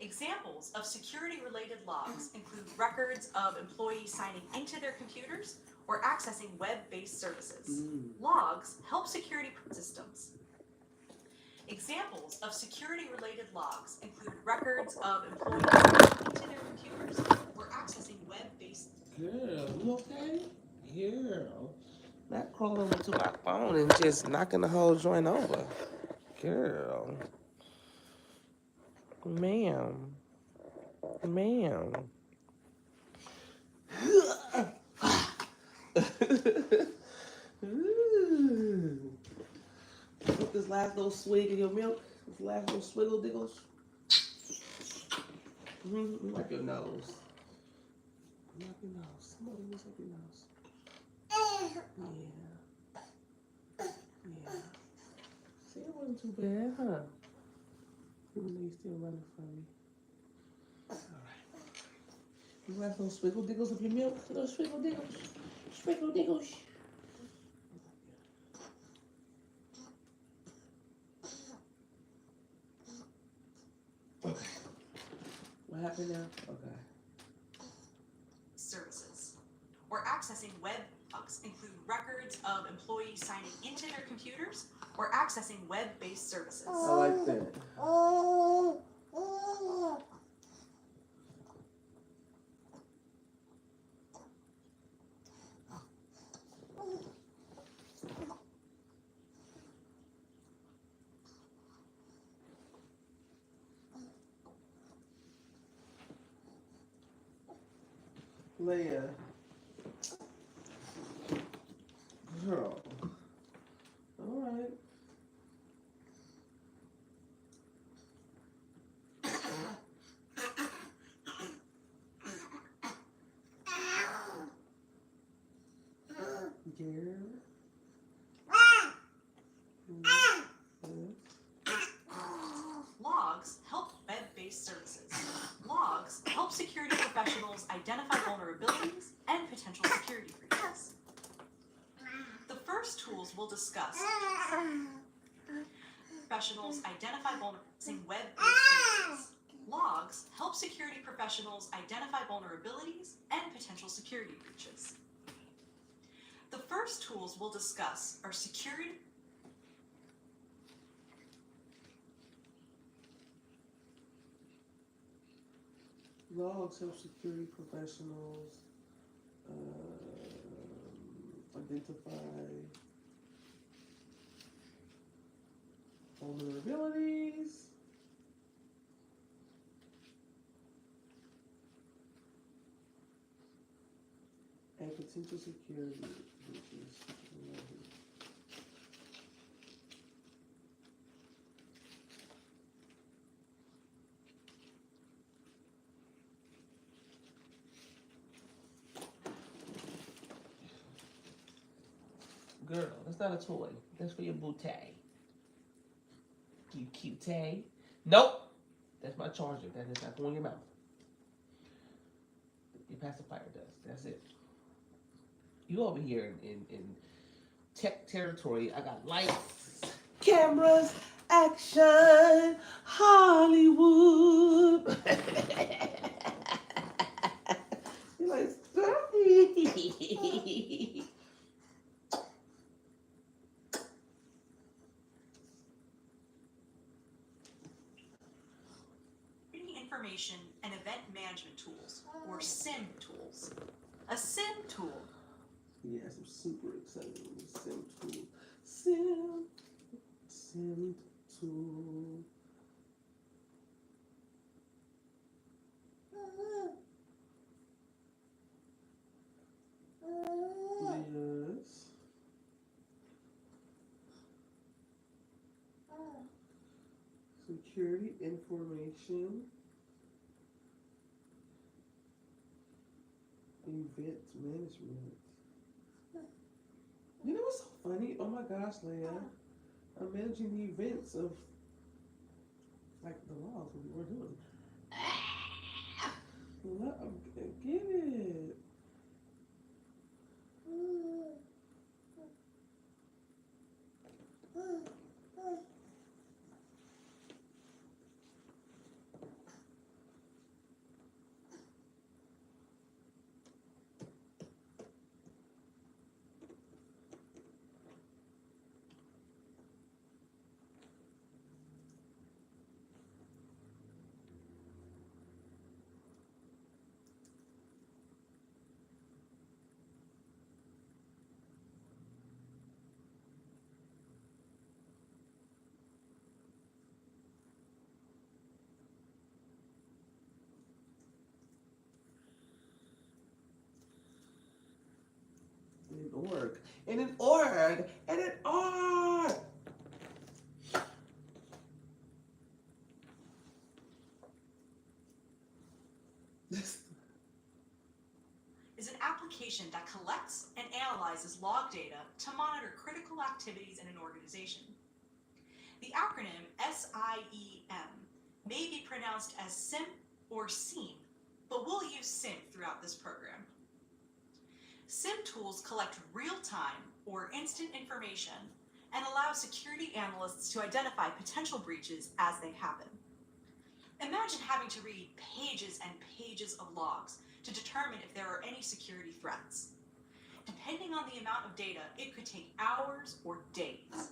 Examples of security-related logs include records of employees signing into their computers or accessing web-based services. Logs help security systems. Examples of security-related logs include records of employees signing into their computers or accessing web-based. Girl, you okay? Girl. Not crawling over to my phone and just knocking the whole joint over. Girl. Ma'am. Ma'am. Put this last little swig in your milk. This last little swiggle diggles. Wipe your nose. Wipe your nose. Somebody wipe your nose. Yeah. Yeah. See, it wasn't too bad, huh? Even though you're still running from me. Alright. You want those swiggle diggles of your milk? Those swiggle diggles. Swiggle diggles. Okay. What happened now? Okay. Services or accessing web logs include records of employees signing into their computers or accessing web-based services. I like that. Leia. Girl. Alright. Girl. Logs help web-based services. Logs help security professionals identify vulnerabilities and potential security breaches. The first tools we'll discuss professionals identify vulnerabilities in web-based services. Logs help security professionals identify vulnerabilities and potential security breaches. The first tools we'll discuss are security. Logs help security professionals identify vulnerabilities and potential security breaches. Girl, that's not a toy. That's for your bootay. You cute-tay. Nope. That's my charger. That is not going in your mouth. Your pacifier does. That's it. You over here in tech territory. I got lights, cameras, action, Hollywood. You're like, stop it. Information and event management tools, or SIM tools. A SIM tool. Yes, I'm super excited with the SIM tool. SIM tool. Yes. Security information. Event management. You know what's so funny? Oh my gosh, Leia. I'm managing the events of like the laws we were doing. Get it. An org. And an org. And an org. Is an application that collects and analyzes log data to monitor critical activities in an organization. The acronym SIEM may be pronounced as SIM or SIEM, but we'll use SIM throughout this program. SIM tools collect real-time or instant information and allow security analysts to identify potential breaches as they happen. Imagine having to read pages and pages of logs to determine if there are any security threats. Depending on the amount of data, it could take hours or days.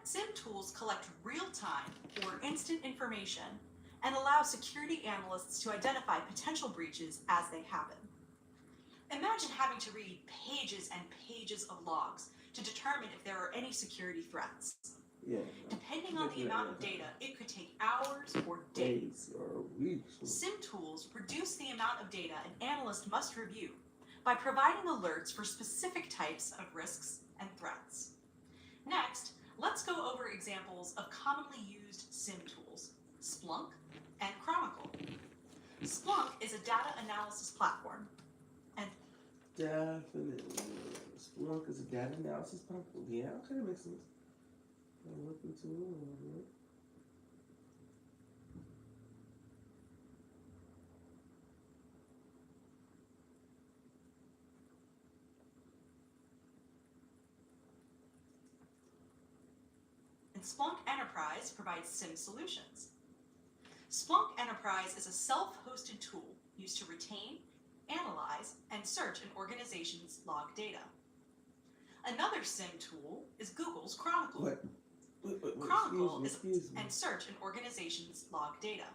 SIM tools collect real-time or instant information and allow security analysts to identify potential breaches as they happen. Imagine having to read pages and pages of logs to determine if there are any security threats. Yeah. Depending on the amount of data, it could take hours or days. Or weeks. SIM tools reduce the amount of data an analyst must review by providing alerts for specific types of risks and threats. Next, let's go over examples of commonly used SIM tools, Splunk and Chronicle. Splunk is a data analysis platform. Definitely. Splunk is a data analysis platform. Yeah, okay, that makes sense. I'll look into it a little bit. and Splunk Enterprise provides SIM solutions. Splunk Enterprise is a self-hosted tool used to retain, analyze, and search an organization's log data. Another SIM tool is Google's Chronicle. Chronicle is and search an organization's log data.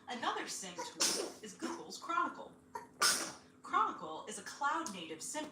Another SIM tool is Google's Chronicle. Chronicle is a cloud-native SIM.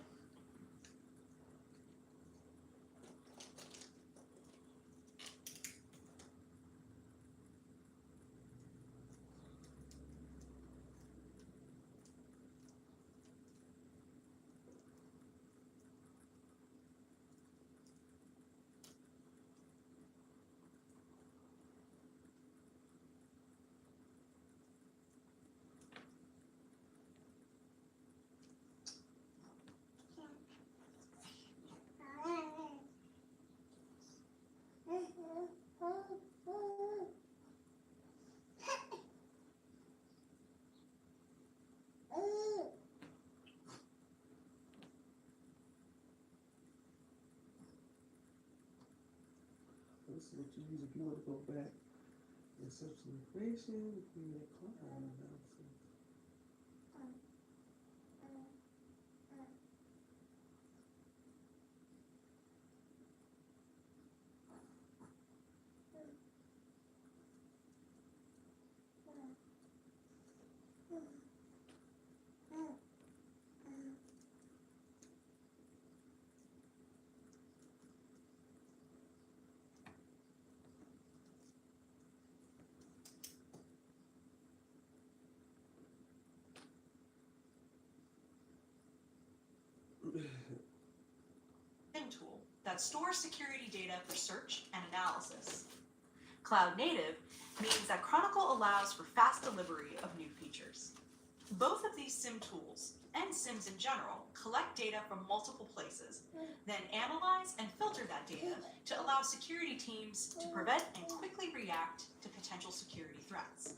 This is what you use if you want to go back and search some information between that cloud analysis. SIM tool that stores security data for search and analysis. Cloud native means that Chronicle allows for fast delivery of new features. Both of these SIM tools, and SIMs in general, collect data from multiple places, then analyze and filter that data to allow security teams to prevent and quickly react to potential security threats.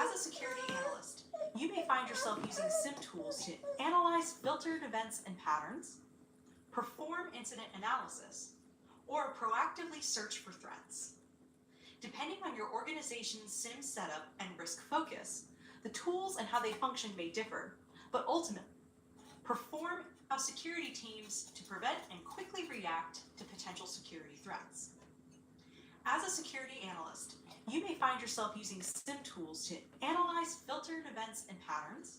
As a security analyst, you may find yourself using SIM tools to analyze filtered events and patterns, perform incident analysis, or proactively search for threats. Depending on your organization's SIM setup and risk focus, the tools and how they function may differ, but ultimately, perform how security teams to prevent and quickly react to potential security threats. As a security analyst, you may find yourself using SIM tools to analyze filtered events and patterns,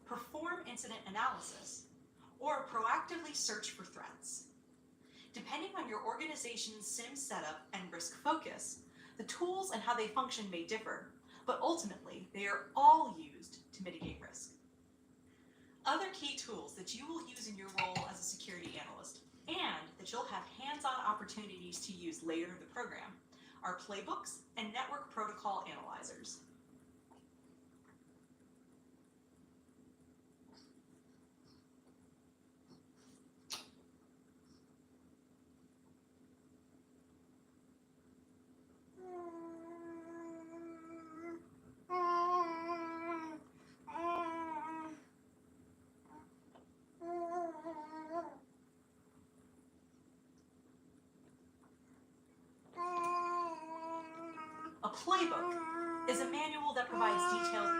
perform incident analysis, or proactively search for threats. Depending on your organization's SIM setup and risk focus, the tools and how they function may differ, but ultimately, they are all used to mitigate risk. Other key tools that you will use in your role as a security analyst, and that you'll have hands-on opportunities to use later in the program, are playbooks and network protocol analyzers. A playbook is a manual that provides detailed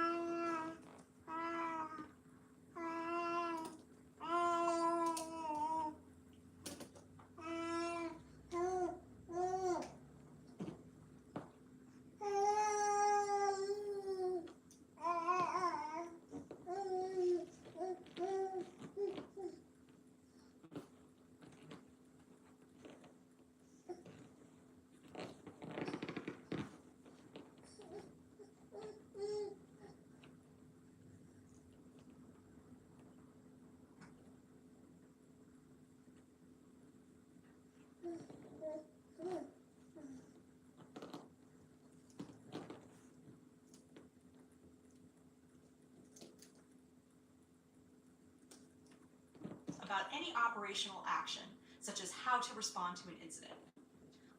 any operational action, such as how to respond to an incident.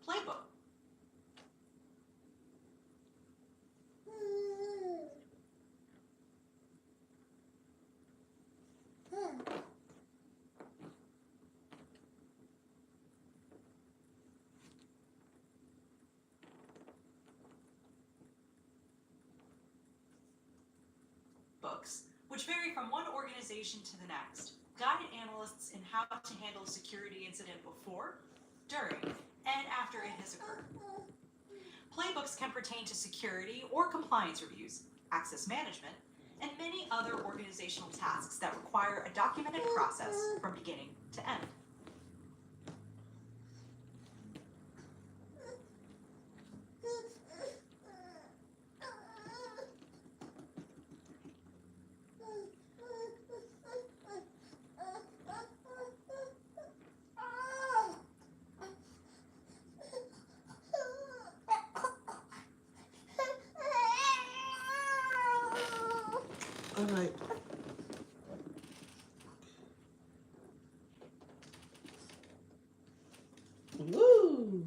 Playbook. Books, which vary from one organization to the next, guide analysts in how to handle a security incident before, during, and after it has occurred. Playbooks can pertain to security or compliance reviews, access management, and many other organizational tasks that require a documented process from beginning to end. All right. Woo!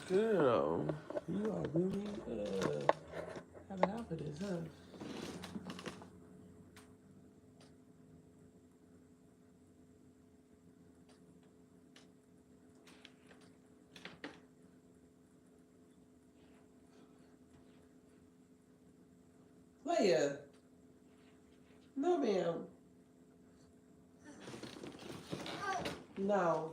Girl, you are really having out for this, huh? Leia. No, ma'am. No.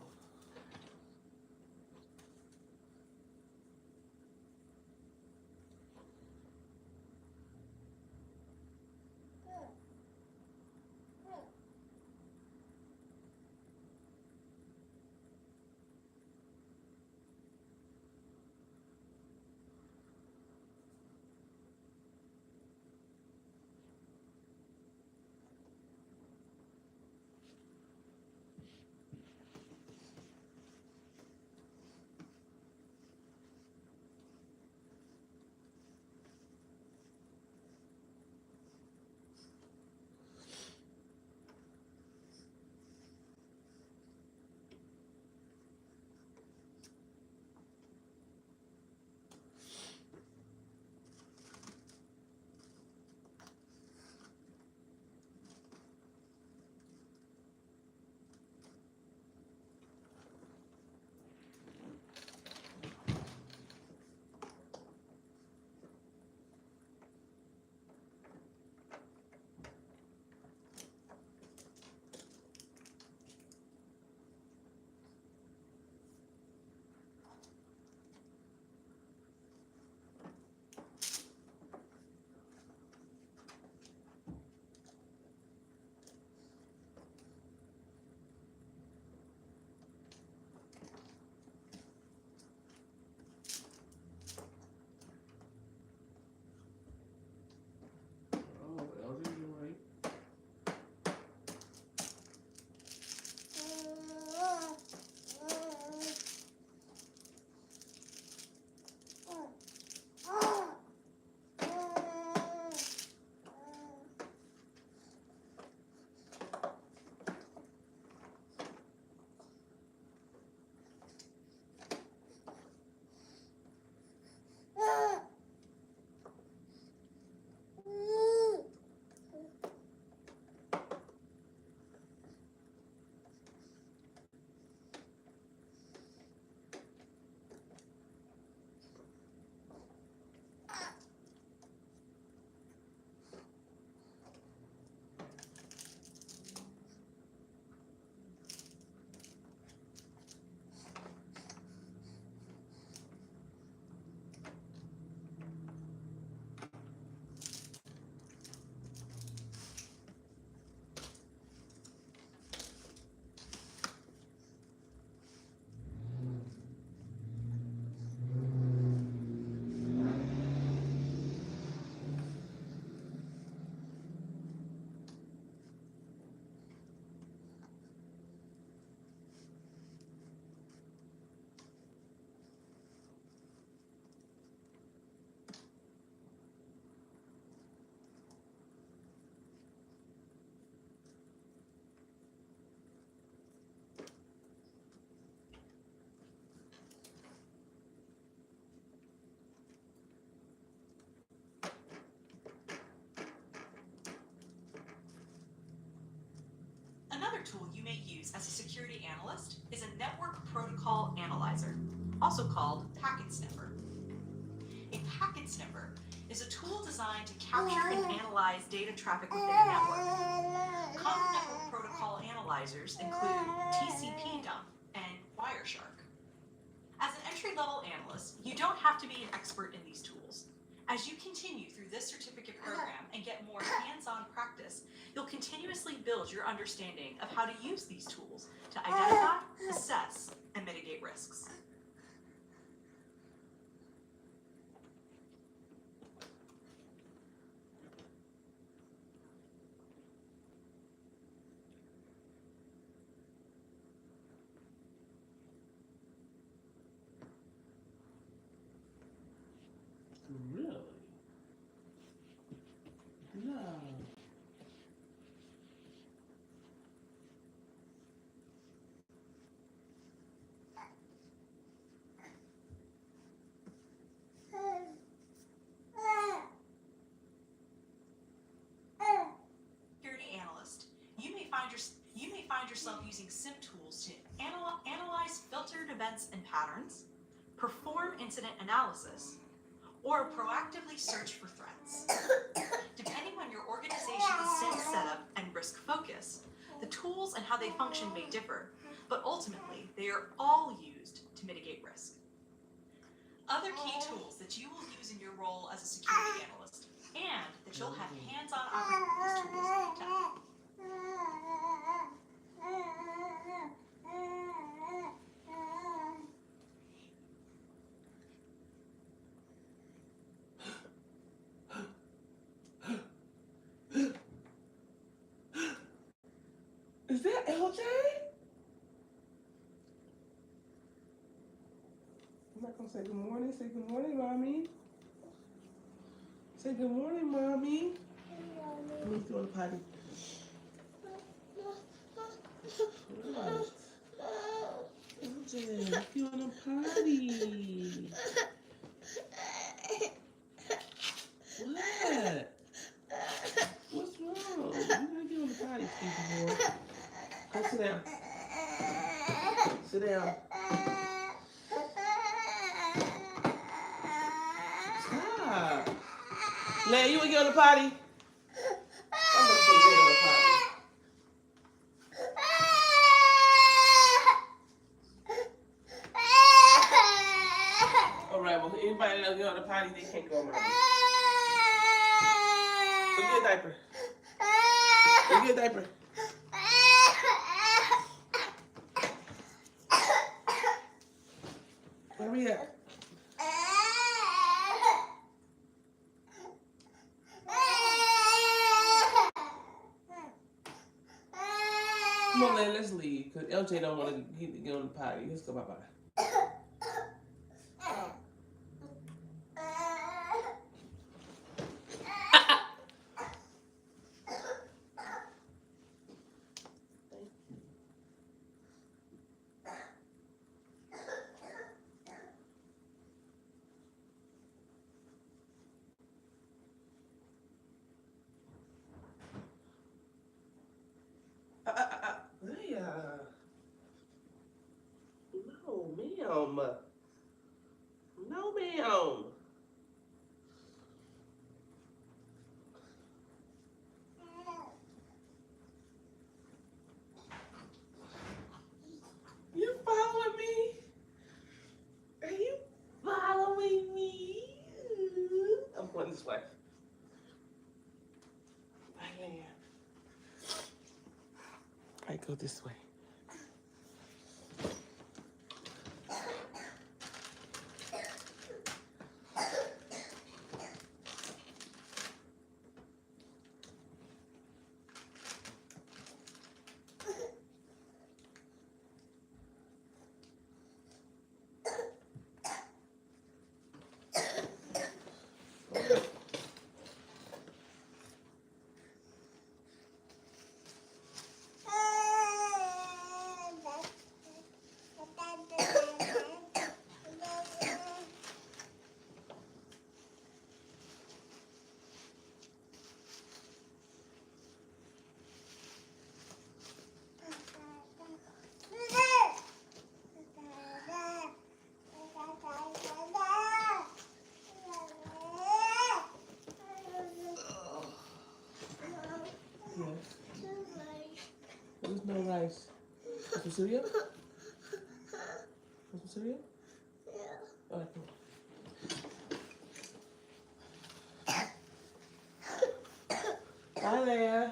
Another tool you may use as a security analyst is a network protocol analyzer, also called packet sniffer. A packet sniffer is a tool designed to capture and analyze data traffic within a network. Common network protocol analyzers include TCP dump and Wireshark. As an entry-level analyst, you don't have to be an expert in these tools. As you continue through this certificate program and get more hands-on practice, you'll continuously build your understanding of how to use these tools to identify, assess, and mitigate risks. Really? No. Security analyst, you may find yourself using SIM tools to analyze filtered events and patterns, perform incident analysis, or proactively search for threats. Depending on your organization's SIM setup and risk focus, the tools and how they function may differ, but ultimately they are all used to mitigate risk. Other key tools that you will use in your role as a security analyst and that you'll have hands-on opportunities to use to Is that LJ? I'm not gonna say good morning. Say good morning, mommy. Say good morning, mommy. Let me go to the potty. What? LJ, you on the potty? What? What's wrong? You gotta get on the potty, Stevie boy. Go sit down. Sit down. Stop. Leia, you wanna get on the potty? I'm gonna say get on the potty. Alright, well, anybody that get on the potty, they can't go, mommy. Go get a diaper. Go get a diaper. Hurry up. Come on, Leia, let's leave. Because LJ don't want to get on the potty. Let's go bye-bye. Leia. No, ma'am. No, ma'am. You following me? Are you following me? I'm going this way. I go this way. Yes. There's no rice. Want some cereal? Want some cereal? Yeah. All right, come on. Hi there.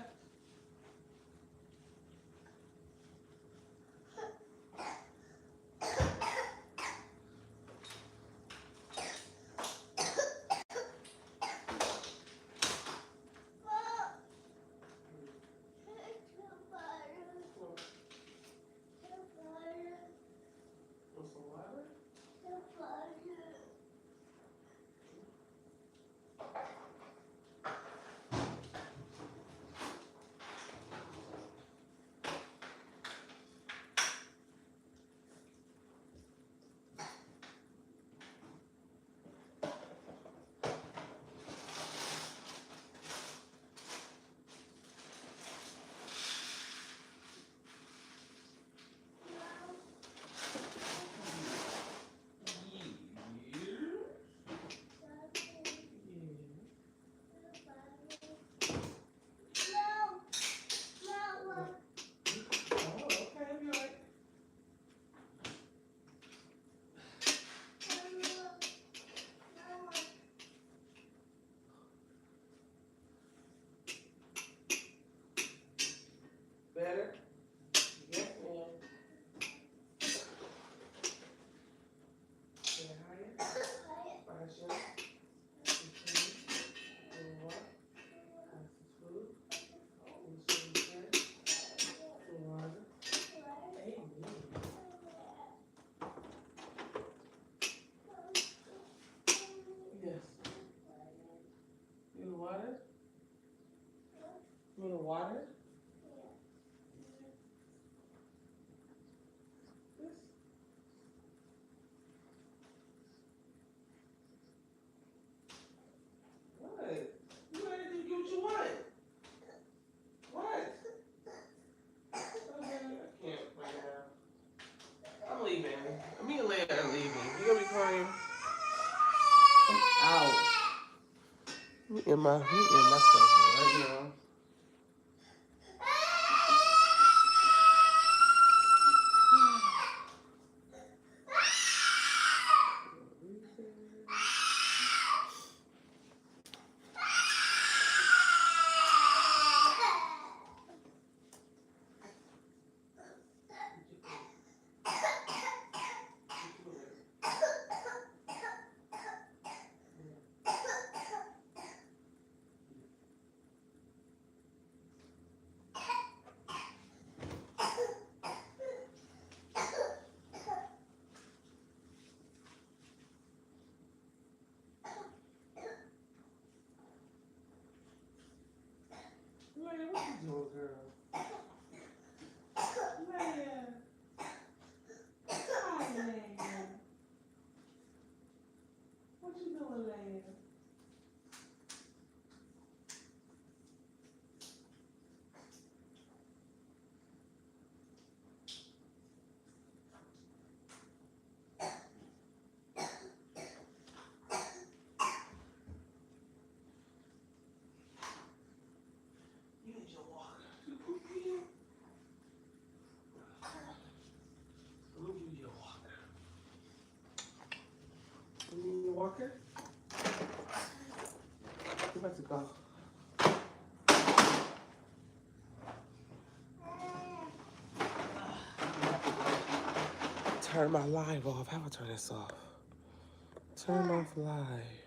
Want some water? Oh, okay, I'll be all right. Better? Yes, ma'am. Say higher. Fine, sure. What? That's the food. Oh, we should be water. Amen. Yes. You want water? You want water? Yes. What? You ready to get what you want? What? Okay, I can't right now. I'm leaving. Me and Leia are leaving. You gonna be crying? I'm out. Me and my stuff right now. Leia, what you doing, girl? Leia. Hi, Leia. What you doing, Leia? You need your walker. You poop again? Let me give you your walker. You need your walker? You about to go. Turn my live off. How do I turn this off? Turn off live.